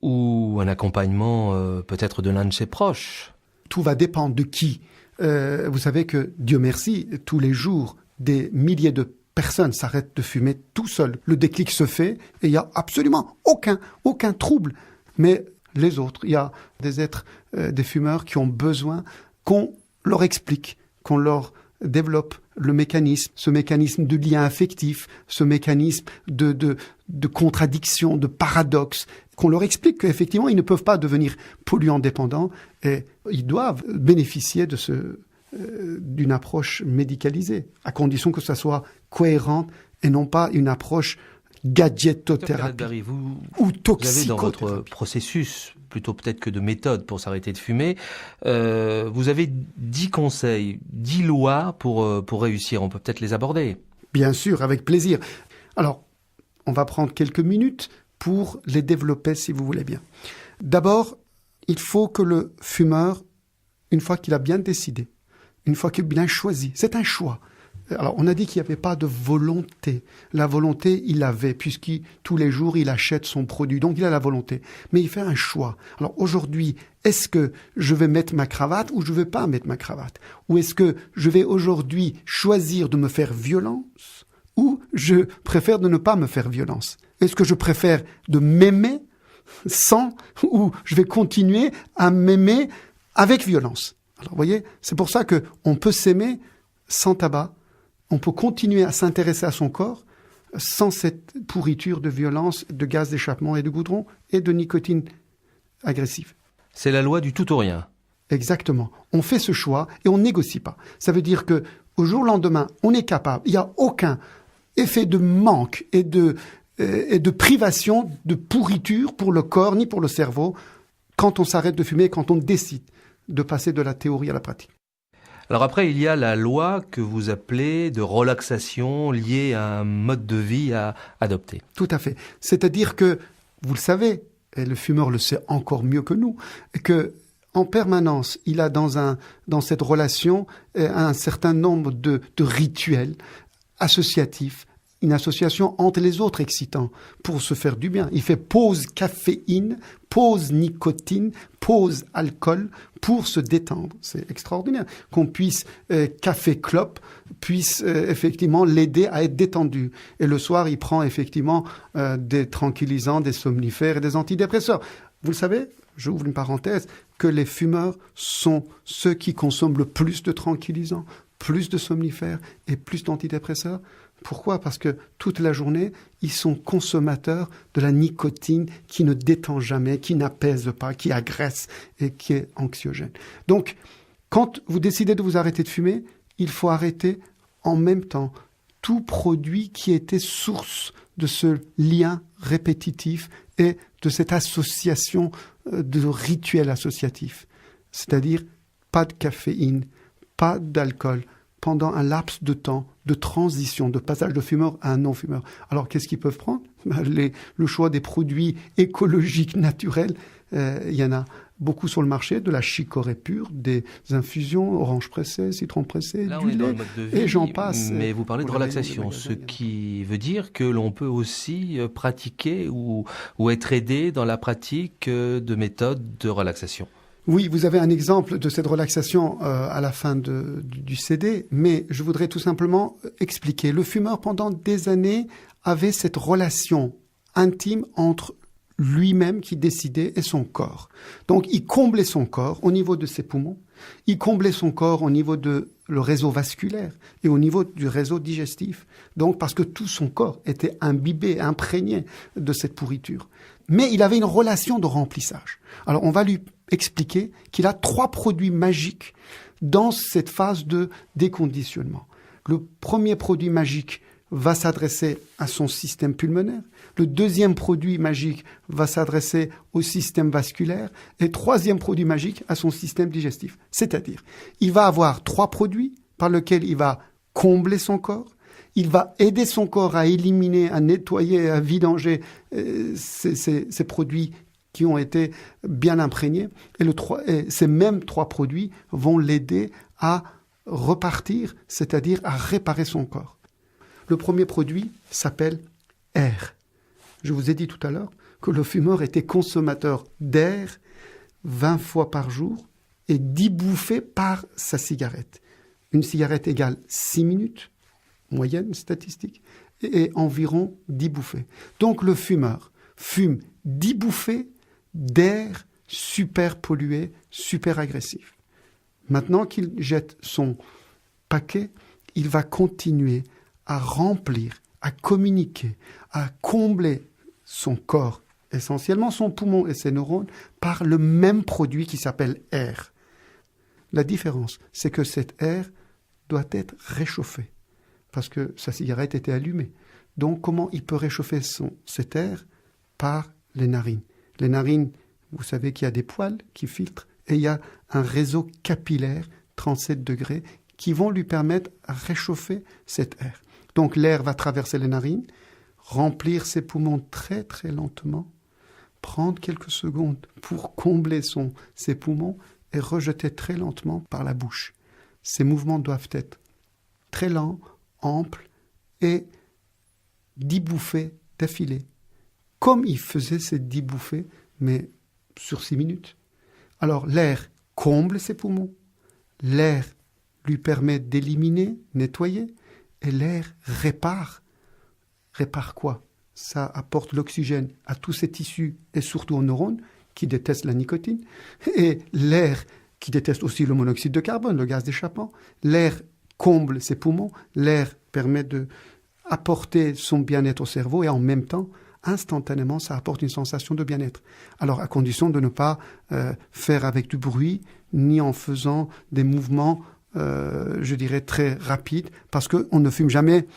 ou un accompagnement peut-être de l'un de ses proches? Tout va dépendre de qui. Vous savez que, Dieu merci, tous les jours, des milliers de personnes s'arrêtent de fumer tout seul. Le déclic se fait et il n'y a absolument aucun trouble. Mais les autres, il y a des êtres, des fumeurs qui ont besoin qu'on leur explique, qu'on leur développe ce mécanisme de lien affectif, ce mécanisme de contradiction, de paradoxe, qu'on leur explique qu'effectivement, ils ne peuvent pas devenir polluants dépendants et ils doivent bénéficier d'une approche médicalisée, à condition que ça soit cohérent et non pas une approche gadgetothérapie ou toxicothérapie. Vous avez dans votre processus, plutôt peut-être que de méthode pour s'arrêter de fumer, vous avez 10 conseils, 10 lois pour réussir. On peut peut-être les aborder. Bien sûr, avec plaisir. Alors, on va prendre quelques minutes pour les développer si vous voulez bien. D'abord, il faut que le fumeur, une fois qu'il a bien décidé, une fois qu'il a bien choisi, c'est un choix. Alors, on a dit qu'il n'y avait pas de volonté. La volonté, il l'avait, puisqu'il, tous les jours, il achète son produit. Donc, il a la volonté. Mais il fait un choix. Alors, aujourd'hui, est-ce que je vais mettre ma cravate ou je ne vais pas mettre ma cravate? Ou est-ce que je vais aujourd'hui choisir de me faire violence ou je préfère de ne pas me faire violence? Est-ce que je préfère de m'aimer sans ou je vais continuer à m'aimer avec violence? Alors, vous voyez, c'est pour ça que on peut s'aimer sans tabac. On peut continuer à s'intéresser à son corps sans cette pourriture de violence, de gaz d'échappement et de goudron et de nicotine agressive. C'est la loi du tout ou rien. Exactement. On fait ce choix et on négocie pas. Ça veut dire que au jour lendemain, on est capable, il n'y a aucun effet de manque et de privation, de pourriture pour le corps ni pour le cerveau quand on s'arrête de fumer, quand on décide de passer de la théorie à la pratique. Alors après, il y a la loi que vous appelez de relaxation liée à un mode de vie à adopter. Tout à fait. C'est-à-dire que, vous le savez, et le fumeur le sait encore mieux que nous, que en permanence, il a dans cette relation un certain nombre de rituels associatifs, une association entre les autres excitants pour se faire du bien. Il fait pause caféine, pause nicotine, pause alcool pour se détendre. C'est extraordinaire qu'on puisse, café-clope, puisse effectivement l'aider à être détendu. Et le soir, il prend effectivement des tranquillisants, des somnifères et des antidépresseurs. Vous le savez, j'ouvre une parenthèse, que les fumeurs sont ceux qui consomment le plus de tranquillisants, plus de somnifères et plus d'antidépresseurs. Pourquoi ? Parce que toute la journée, ils sont consommateurs de la nicotine qui ne détend jamais, qui n'apaise pas, qui agresse et qui est anxiogène. Donc, quand vous décidez de vous arrêter de fumer, il faut arrêter en même temps tout produit qui était source de ce lien répétitif et de cette association de rituels associatifs. C'est-à-dire pas de caféine, pas d'alcool, pendant un laps de temps de transition, de passage de fumeur à un non-fumeur. Alors, qu'est-ce qu'ils peuvent prendre ? Le choix des produits écologiques, naturels, il y en a beaucoup sur le marché, de la chicorée pure, des infusions, orange pressé, citron pressé, là, du lait, et j'en passe. Mais vous parlez de relaxation, ce qui veut dire que l'on peut aussi pratiquer ou être aidé dans la pratique de méthodes de relaxation. Oui, vous avez un exemple de cette relaxation à la fin du CD, mais je voudrais tout simplement expliquer. Le fumeur, pendant des années, avait cette relation intime entre lui-même qui décidait et son corps. Donc, il comblait son corps au niveau de ses poumons, il comblait son corps au niveau de le réseau vasculaire et au niveau du réseau digestif. Donc, parce que tout son corps était imbibé, imprégné de cette pourriture. Mais il avait une relation de remplissage. Alors, on va lui expliquer qu'il a 3 produits magiques dans cette phase de déconditionnement. Le premier produit magique va s'adresser à son système pulmonaire. Le deuxième produit magique va s'adresser au système vasculaire. Et troisième produit magique à son système digestif. C'est-à-dire, il va avoir 3 produits par lesquels il va combler son corps. Il va aider son corps à éliminer, à nettoyer, à vidanger ces produits qui ont été bien imprégnés. Et ces mêmes 3 produits vont l'aider à repartir, c'est-à-dire à réparer son corps. Le premier produit s'appelle air. Je vous ai dit tout à l'heure que le fumeur était consommateur d'air 20 fois par jour et 10 bouffées par sa cigarette. Une cigarette égale 6 minutes, moyenne statistique, et environ 10 bouffées. Donc le fumeur fume 10 bouffées d'air super pollué, super agressif. Maintenant qu'il jette son paquet, il va continuer à remplir, à communiquer, à combler son corps, essentiellement son poumon et ses neurones, par le même produit qui s'appelle air. La différence, c'est que cet air doit être réchauffé, parce que sa cigarette était allumée. Donc, comment il peut réchauffer cet air ? Par les narines. Les narines, vous savez qu'il y a des poils qui filtrent, et il y a un réseau capillaire, 37 degrés, qui vont lui permettre de réchauffer cet air. Donc l'air va traverser les narines, remplir ses poumons très très lentement, prendre quelques secondes pour combler ses poumons et rejeter très lentement par la bouche. Ces mouvements doivent être très lents, amples et 10 bouffées d'affilée. Comme il faisait ces 10 bouffées, mais sur 6 minutes. Alors l'air comble ses poumons, l'air lui permet d'éliminer, nettoyer, et l'air répare. Répare quoi ? Ça apporte l'oxygène à tous ces tissus et surtout aux neurones qui détestent la nicotine. Et l'air qui déteste aussi le monoxyde de carbone, le gaz d'échappement. L'air comble ses poumons. L'air permet d'apporter son bien-être au cerveau et en même temps, instantanément, ça apporte une sensation de bien-être. Alors, à condition de ne pas faire avec du bruit ni en faisant des mouvements je dirais très rapide, parce qu'on ne fume jamais.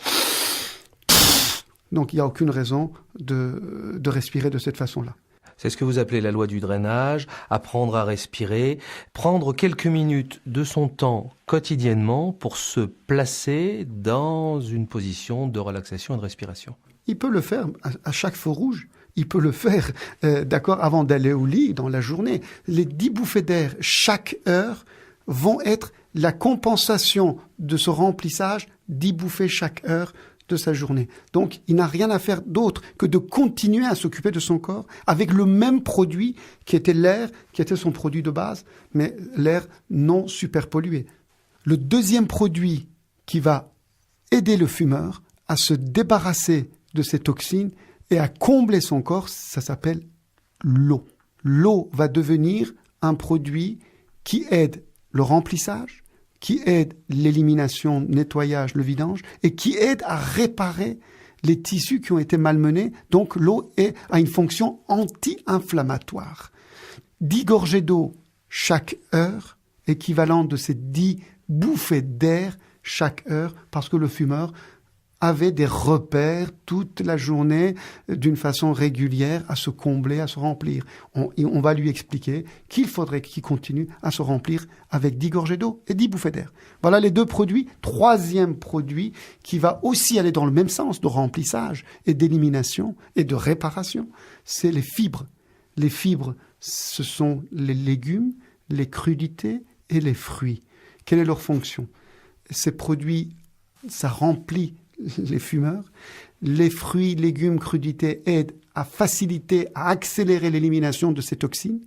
Donc il n'y a aucune raison de respirer de cette façon-là. C'est ce que vous appelez la loi du drainage, apprendre à respirer, prendre quelques minutes de son temps quotidiennement pour se placer dans une position de relaxation et de respiration. Il peut le faire à chaque feu rouge. Il peut le faire, d'accord, avant d'aller au lit dans la journée. Les 10 bouffées d'air chaque heure vont être la compensation de ce remplissage, 10 bouffées chaque heure de sa journée. Donc, il n'a rien à faire d'autre que de continuer à s'occuper de son corps avec le même produit qui était l'air, qui était son produit de base, mais l'air non superpollué. Le deuxième produit qui va aider le fumeur à se débarrasser de ces toxines et à combler son corps, ça s'appelle l'eau. L'eau va devenir un produit qui aide le remplissage, qui aide l'élimination, nettoyage, le vidange, et qui aide à réparer les tissus qui ont été malmenés. Donc l'eau a une fonction anti-inflammatoire. 10 gorgées d'eau chaque heure, équivalent de ces 10 bouffées d'air chaque heure, parce que le fumeur avait des repères toute la journée d'une façon régulière à se combler, à se remplir. On va lui expliquer qu'il faudrait qu'il continue à se remplir avec 10 gorgées d'eau et 10 bouffées d'air. Voilà les deux produits. Troisième produit qui va aussi aller dans le même sens de remplissage et d'élimination et de réparation, c'est les fibres. Les fibres, ce sont les légumes, les crudités et les fruits. Quelle est leur fonction? Ces produits, ça remplit les fumeurs. Les fruits, légumes, crudités aident à faciliter, à accélérer l'élimination de ces toxines.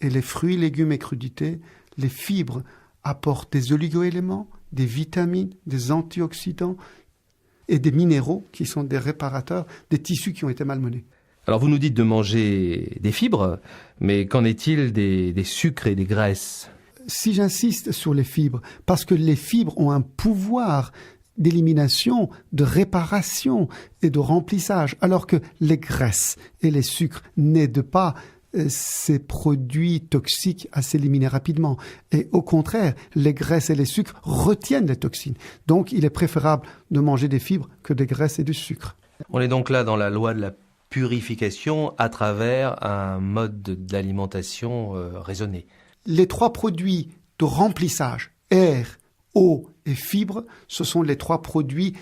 Et les fruits, légumes et crudités, les fibres apportent des oligoéléments, des vitamines, des antioxydants et des minéraux qui sont des réparateurs des tissus qui ont été malmenés. Alors vous nous dites de manger des fibres, mais qu'en est-il des sucres et des graisses? Si j'insiste sur les fibres, parce que les fibres ont un pouvoir d'élimination, de réparation et de remplissage, alors que les graisses et les sucres n'aident pas ces produits toxiques à s'éliminer rapidement. Et au contraire, les graisses et les sucres retiennent les toxines. Donc, il est préférable de manger des fibres que des graisses et du sucre. On est donc là dans la loi de la purification à travers un mode d'alimentation raisonné. Les 3 produits de remplissage, air, eau et fibres, ce sont les 3 produits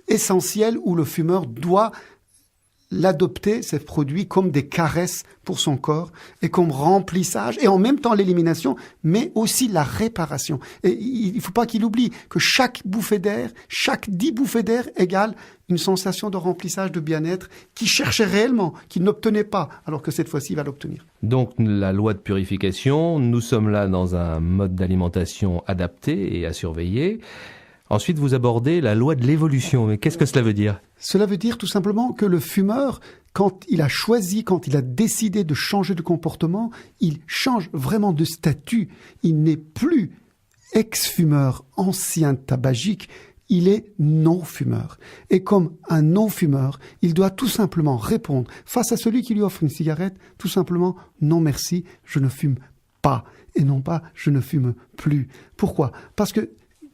essentiels où le fumeur doit l'adopter, ces produits, comme des caresses pour son corps et comme remplissage et en même temps l'élimination, mais aussi la réparation. Et il ne faut pas qu'il oublie que chaque bouffée d'air, chaque 10 bouffées d'air égale une sensation de remplissage, de bien-être qu'il cherchait réellement, qu'il n'obtenait pas, alors que cette fois-ci, il va l'obtenir. Donc la loi de purification, nous sommes là dans un mode d'alimentation adapté et à surveiller. Ensuite, vous abordez la loi de l'évolution. Mais qu'est-ce que cela veut dire? Cela veut dire tout simplement que le fumeur, quand il a choisi, quand il a décidé de changer de comportement, il change vraiment de statut. Il n'est plus ex-fumeur, ancien tabagique, il est non-fumeur. Et comme un non-fumeur, il doit tout simplement répondre face à celui qui lui offre une cigarette, tout simplement « non merci, je ne fume pas » et non pas « je ne fume plus ». Pourquoi? Parce que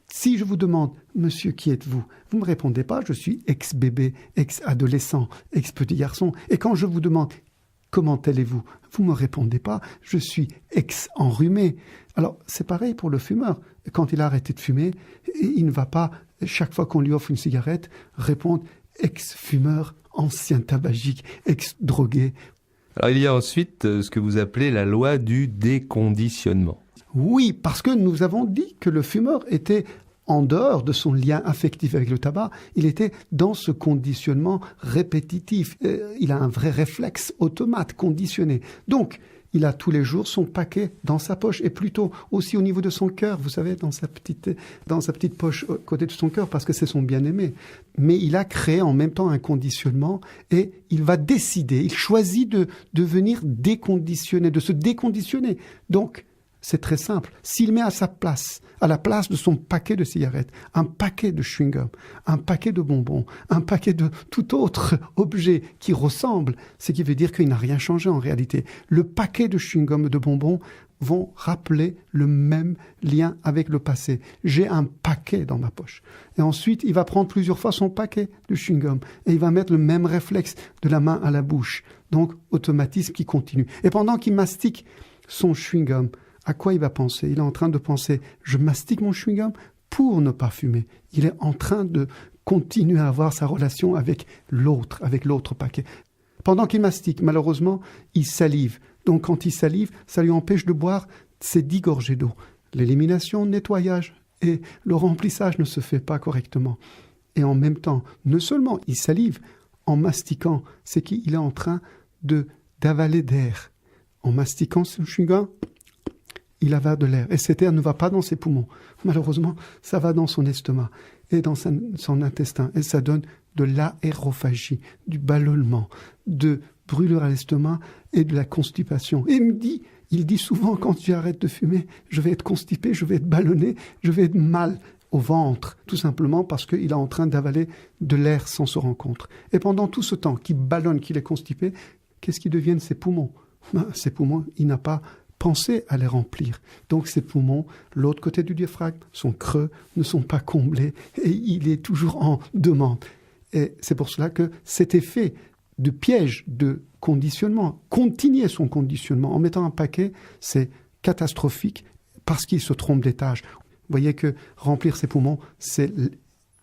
si je vous demande « Monsieur, qui êtes-vous » vous ne me répondez pas « Je suis ex-bébé, ex-adolescent, ex-petit garçon ». Et quand je vous demande « Comment allez-vous » vous ne me répondez pas « Je suis ex-enrhumé ». Alors, c'est pareil pour le fumeur. Quand il a arrêté de fumer, il ne va pas, chaque fois qu'on lui offre une cigarette, répondre « ex-fumeur, ancien tabagique, ex-drogué ». Alors, il y a ensuite ce que vous appelez la loi du déconditionnement. Oui, parce que nous avons dit que le fumeur était en dehors de son lien affectif avec le tabac, il était dans ce conditionnement répétitif. Il a un vrai réflexe automate, conditionné. Donc, il a tous les jours son paquet dans sa poche et plutôt aussi au niveau de son cœur, vous savez, dans sa petite poche à côté de son cœur parce que c'est son bien-aimé. Mais il a créé en même temps un conditionnement et il va décider, il choisit de devenir déconditionné, de se déconditionner. Donc, c'est très simple. S'il met à sa place, à la place de son paquet de cigarettes, un paquet de chewing-gum, un paquet de bonbons, un paquet de tout autre objet qui ressemble, ce qui veut dire qu'il n'a rien changé en réalité. Le paquet de chewing-gum et de bonbons vont rappeler le même lien avec le passé. J'ai un paquet dans ma poche. Et ensuite, il va prendre plusieurs fois son paquet de chewing-gum et il va mettre le même réflexe de la main à la bouche. Donc, automatisme qui continue. Et pendant qu'il mastique son chewing-gum, à quoi il va penser? Il est en train de penser, je mastique mon chewing-gum pour ne pas fumer. Il est en train de continuer à avoir sa relation avec l'autre paquet. Pendant qu'il mastique, malheureusement, il salive. Donc quand il salive, ça lui empêche de boire ses 10 gorgées d'eau. L'élimination, le nettoyage et le remplissage ne se fait pas correctement. Et en même temps, non seulement il salive, en mastiquant, c'est qu'il est en train d'avaler d'air. En mastiquant son chewing-gum, il avale de l'air. Et cet air ne va pas dans ses poumons. Malheureusement, ça va dans son estomac et dans son intestin. Et ça donne de l'aérophagie, du ballonnement, de brûlure à l'estomac et de la constipation. Et il dit souvent, quand j'arrête de fumer, je vais être constipé, je vais être ballonné, je vais être mal au ventre, tout simplement parce qu'il est en train d'avaler de l'air sans se rendre compte. Et pendant tout ce temps qu'il ballonne, qu'il est constipé, qu'est-ce qui devient de ses poumons? Ses poumons, il n'a pas pensé à les remplir. Donc ses poumons, l'autre côté du diaphragme, sont creux, ne sont pas comblés et il est toujours en demande. Et c'est pour cela que cet effet de piège, de conditionnement, continuer son conditionnement en mettant un paquet, c'est catastrophique parce qu'il se trompe d'étage. Vous voyez que remplir ses poumons, c'est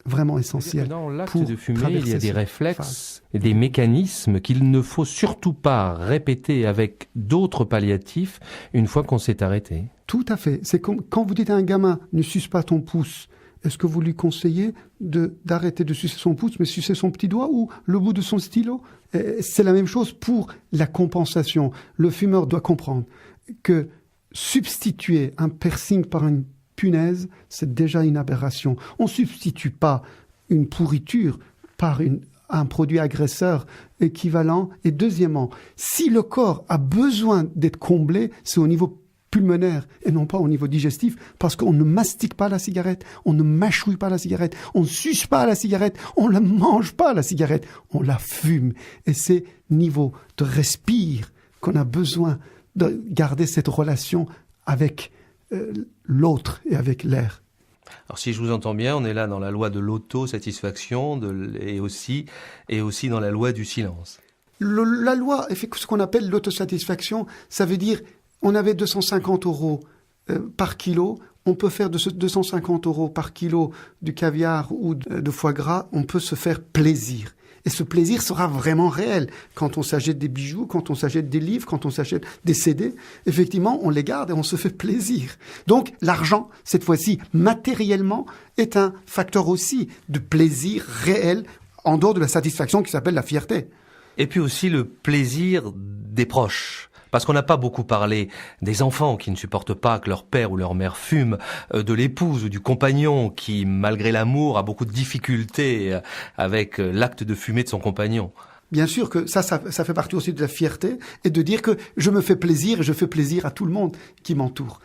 vraiment essentiel. Dans l'acte de fumer, il y a des réflexes, des mécanismes qu'il ne faut surtout pas répéter avec d'autres palliatifs une fois qu'on s'est arrêté. Tout à fait. C'est comme quand vous dites à un gamin « ne suce pas ton pouce », est-ce que vous lui conseillez d'arrêter de sucer son pouce, mais sucer son petit doigt ou le bout de son stylo? C'est la même chose pour la compensation. Le fumeur doit comprendre que substituer un piercing par une punaise, c'est déjà une aberration. On ne substitue pas une pourriture par un produit agresseur équivalent. Et deuxièmement, si le corps a besoin d'être comblé, c'est au niveau pulmonaire et non pas au niveau digestif, parce qu'on ne mastique pas la cigarette, on ne mâchouille pas la cigarette, on ne suce pas la cigarette, on ne la mange pas la cigarette, on la fume. Et c'est niveau de respire qu'on a besoin de garder cette relation avec l'autre et avec l'air. Alors si je vous entends bien, on est là dans la loi de l'autosatisfaction et aussi dans la loi du silence. La loi fait ce qu'on appelle l'autosatisfaction, ça veut dire on avait 250 € par kilo, on peut faire de ce 250 € par kilo du caviar ou de foie gras, on peut se faire plaisir. Et ce plaisir sera vraiment réel. Quand on s'achète des bijoux, quand on s'achète des livres, quand on s'achète des CD, effectivement, on les garde et on se fait plaisir. Donc, l'argent, cette fois-ci, matériellement, est un facteur aussi de plaisir réel en dehors de la satisfaction qui s'appelle la fierté. Et puis aussi le plaisir des proches. Parce qu'on n'a pas beaucoup parlé des enfants qui ne supportent pas que leur père ou leur mère fume, de l'épouse ou du compagnon qui, malgré l'amour, a beaucoup de difficultés avec l'acte de fumer de son compagnon. Bien sûr que ça fait partie aussi de la fierté et de dire que je me fais plaisir et je fais plaisir à tout le monde qui m'entoure.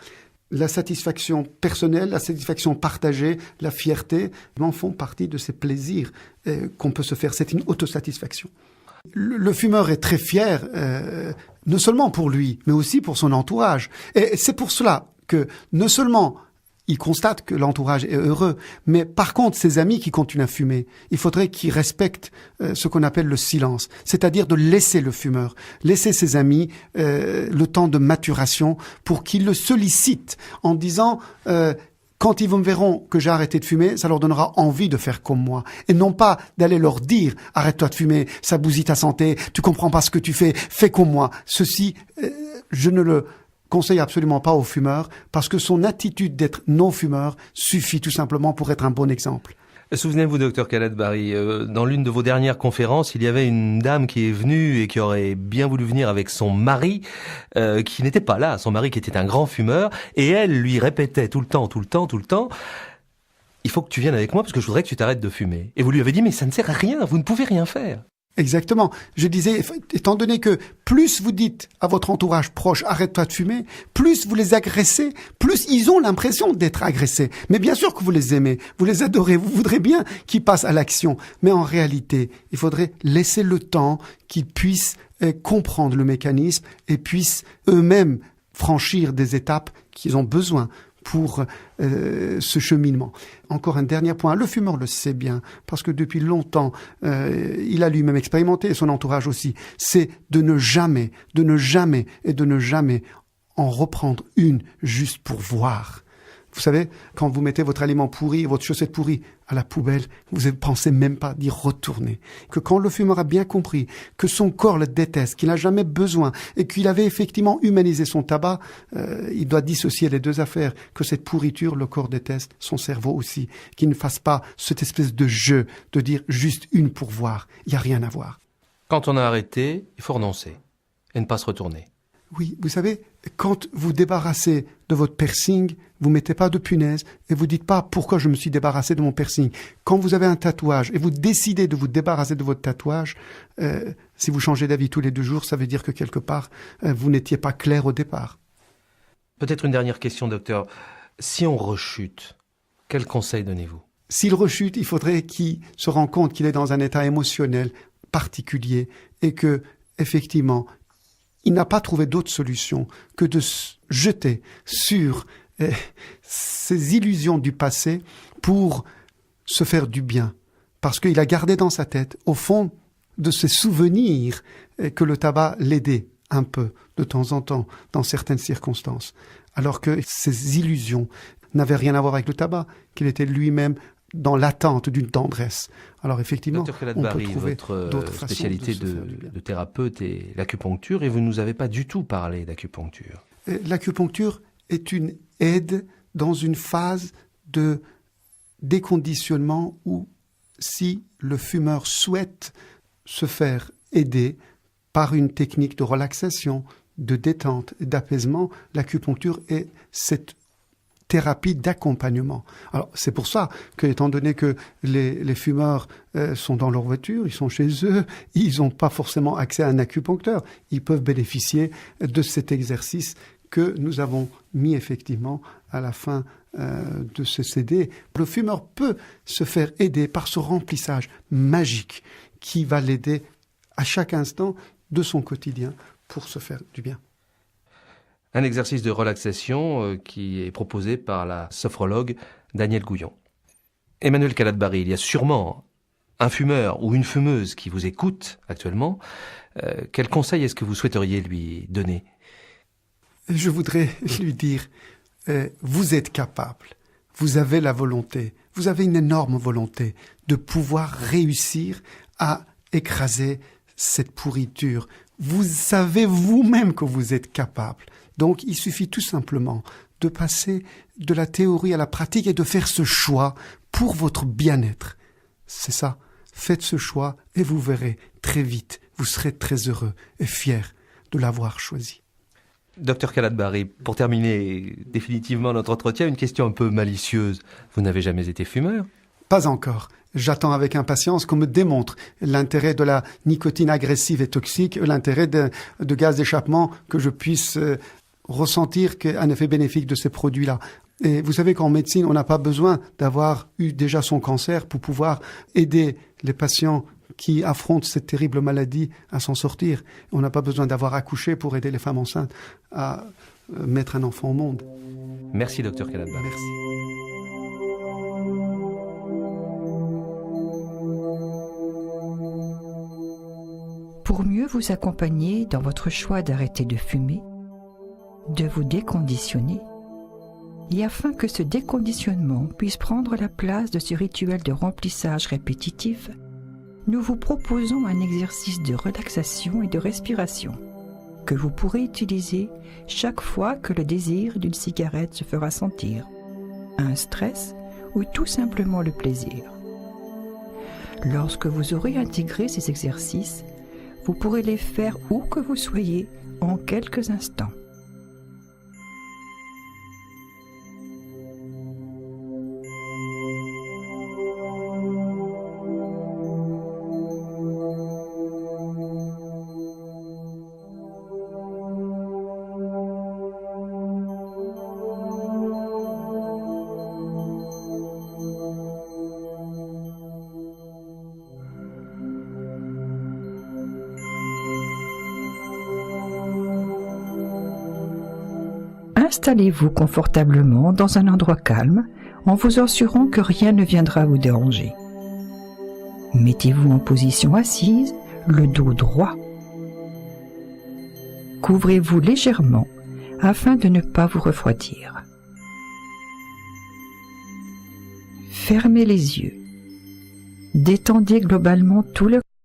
La satisfaction personnelle, la satisfaction partagée, la fierté, en font partie de ces plaisirs qu'on peut se faire. C'est une autosatisfaction. Le fumeur est très fier, non seulement pour lui, mais aussi pour son entourage. Et c'est pour cela que non seulement il constate que l'entourage est heureux, mais par contre, ses amis qui continuent à fumer, il faudrait qu'ils respectent ce qu'on appelle le silence, c'est-à-dire de laisser le fumeur, laisser ses amis le temps de maturation pour qu'ils le sollicitent en disant quand ils me verront que j'ai arrêté de fumer, ça leur donnera envie de faire comme moi. Et non pas d'aller leur dire « Arrête-toi de fumer, ça bousille ta santé, tu comprends pas ce que tu fais comme moi ». Ceci, je ne le conseille absolument pas aux fumeurs parce que son attitude d'être non-fumeur suffit tout simplement pour être un bon exemple. Souvenez-vous, docteur Khaled Bari, dans l'une de vos dernières conférences, il y avait une dame qui est venue et qui aurait bien voulu venir avec son mari, qui n'était pas là, son mari qui était un grand fumeur, et elle lui répétait tout le temps, il faut que tu viennes avec moi parce que je voudrais que tu t'arrêtes de fumer. Et vous lui avez dit, mais ça ne sert à rien, vous ne pouvez rien faire. Exactement. Je disais, étant donné que plus vous dites à votre entourage proche, arrête-toi de fumer, plus vous les agressez, plus ils ont l'impression d'être agressés. Mais bien sûr que vous les aimez, vous les adorez, vous voudrez bien qu'ils passent à l'action. Mais en réalité, il faudrait laisser le temps qu'ils puissent comprendre le mécanisme et puissent eux-mêmes franchir des étapes qu'ils ont besoin pour ce cheminement. Encore un dernier point, le fumeur le sait bien, parce que depuis longtemps, il a lui-même expérimenté, et son entourage aussi, c'est de ne jamais en reprendre une juste pour voir. Vous savez, quand vous mettez votre aliment pourri, votre chaussette pourrie à la poubelle, vous ne pensez même pas d'y retourner. Que quand le fumeur a bien compris que son corps le déteste, qu'il n'a jamais besoin et qu'il avait effectivement humanisé son tabac, il doit dissocier les deux affaires. Que cette pourriture, le corps déteste, son cerveau aussi. Qu'il ne fasse pas cette espèce de jeu de dire juste une pour voir. Il n'y a rien à voir. Quand on a arrêté, il faut renoncer et ne pas se retourner. Oui, vous savez, quand vous débarrassez de votre piercing, vous mettez pas de punaise et vous dites pas pourquoi je me suis débarrassé de mon piercing. Quand vous avez un tatouage et vous décidez de vous débarrasser de votre tatouage, si vous changez d'avis tous les 2 jours, ça veut dire que quelque part, vous n'étiez pas clair au départ. Peut-être une dernière question, docteur. Si on rechute, quel conseil donnez-vous? S'il rechute, il faudrait qu'il se rende compte qu'il est dans un état émotionnel particulier et que, effectivement, il n'a pas trouvé d'autre solution que de se jeter sur ces illusions du passé pour se faire du bien. Parce qu'il a gardé dans sa tête, au fond de ses souvenirs, que le tabac l'aidait un peu, de temps en temps, dans certaines circonstances. Alors que ces illusions n'avaient rien à voir avec le tabac, qu'il était lui-même dans l'attente d'une tendresse. Alors effectivement, Dr. Khaled on peut Barry, trouver votre d'autres façons spécialité de se faire du bien. de thérapeute est l'acupuncture et vous ne nous avez pas du tout parlé d'acupuncture. L'acupuncture est une aide dans une phase de déconditionnement où si le fumeur souhaite se faire aider par une technique de relaxation, de détente, d'apaisement, l'acupuncture est cette thérapie d'accompagnement. Alors, c'est pour ça que, étant donné que les fumeurs sont dans leur voiture, ils sont chez eux, ils n'ont pas forcément accès à un acupuncteur. Ils peuvent bénéficier de cet exercice que nous avons mis effectivement à la fin de ce CD. Le fumeur peut se faire aider par ce remplissage magique qui va l'aider à chaque instant de son quotidien pour se faire du bien. Un exercice de relaxation qui est proposé par la sophrologue Danielle Gouillon. Emmanuel Khaled Barry, il y a sûrement un fumeur ou une fumeuse qui vous écoute actuellement. Quel conseil est-ce que vous souhaiteriez lui donner? Je voudrais lui dire, vous êtes capable, vous avez la volonté, vous avez une énorme volonté de pouvoir réussir à écraser cette pourriture. Vous savez vous-même que vous êtes capable. Donc, il suffit tout simplement de passer de la théorie à la pratique et de faire ce choix pour votre bien-être. C'est ça. Faites ce choix et vous verrez très vite, vous serez très heureux et fier de l'avoir choisi. Docteur Khaled Barry, pour terminer définitivement notre entretien, une question un peu malicieuse. Vous n'avez jamais été fumeur? Pas encore. J'attends avec impatience qu'on me démontre l'intérêt de la nicotine agressive et toxique, l'intérêt de gaz d'échappement, que je puisse ressentir un effet bénéfique de ces produits-là. Et vous savez qu'en médecine, on n'a pas besoin d'avoir eu déjà son cancer pour pouvoir aider les patients qui affrontent cette terrible maladie à s'en sortir. On n'a pas besoin d'avoir accouché pour aider les femmes enceintes à mettre un enfant au monde. Merci, docteur Khaled Barry. Merci. Pour mieux vous accompagner dans votre choix d'arrêter de fumer, de vous déconditionner, et afin que ce déconditionnement puisse prendre la place de ce rituel de remplissage répétitif, nous vous proposons un exercice de relaxation et de respiration que vous pourrez utiliser chaque fois que le désir d'une cigarette se fera sentir, un stress ou tout simplement le plaisir. Lorsque vous aurez intégré ces exercices, vous pourrez les faire où que vous soyez en quelques instants. Installez-vous confortablement dans un endroit calme en vous assurant que rien ne viendra vous déranger. Mettez-vous en position assise, le dos droit. Couvrez-vous légèrement afin de ne pas vous refroidir. Fermez les yeux. Détendez globalement tout le corps.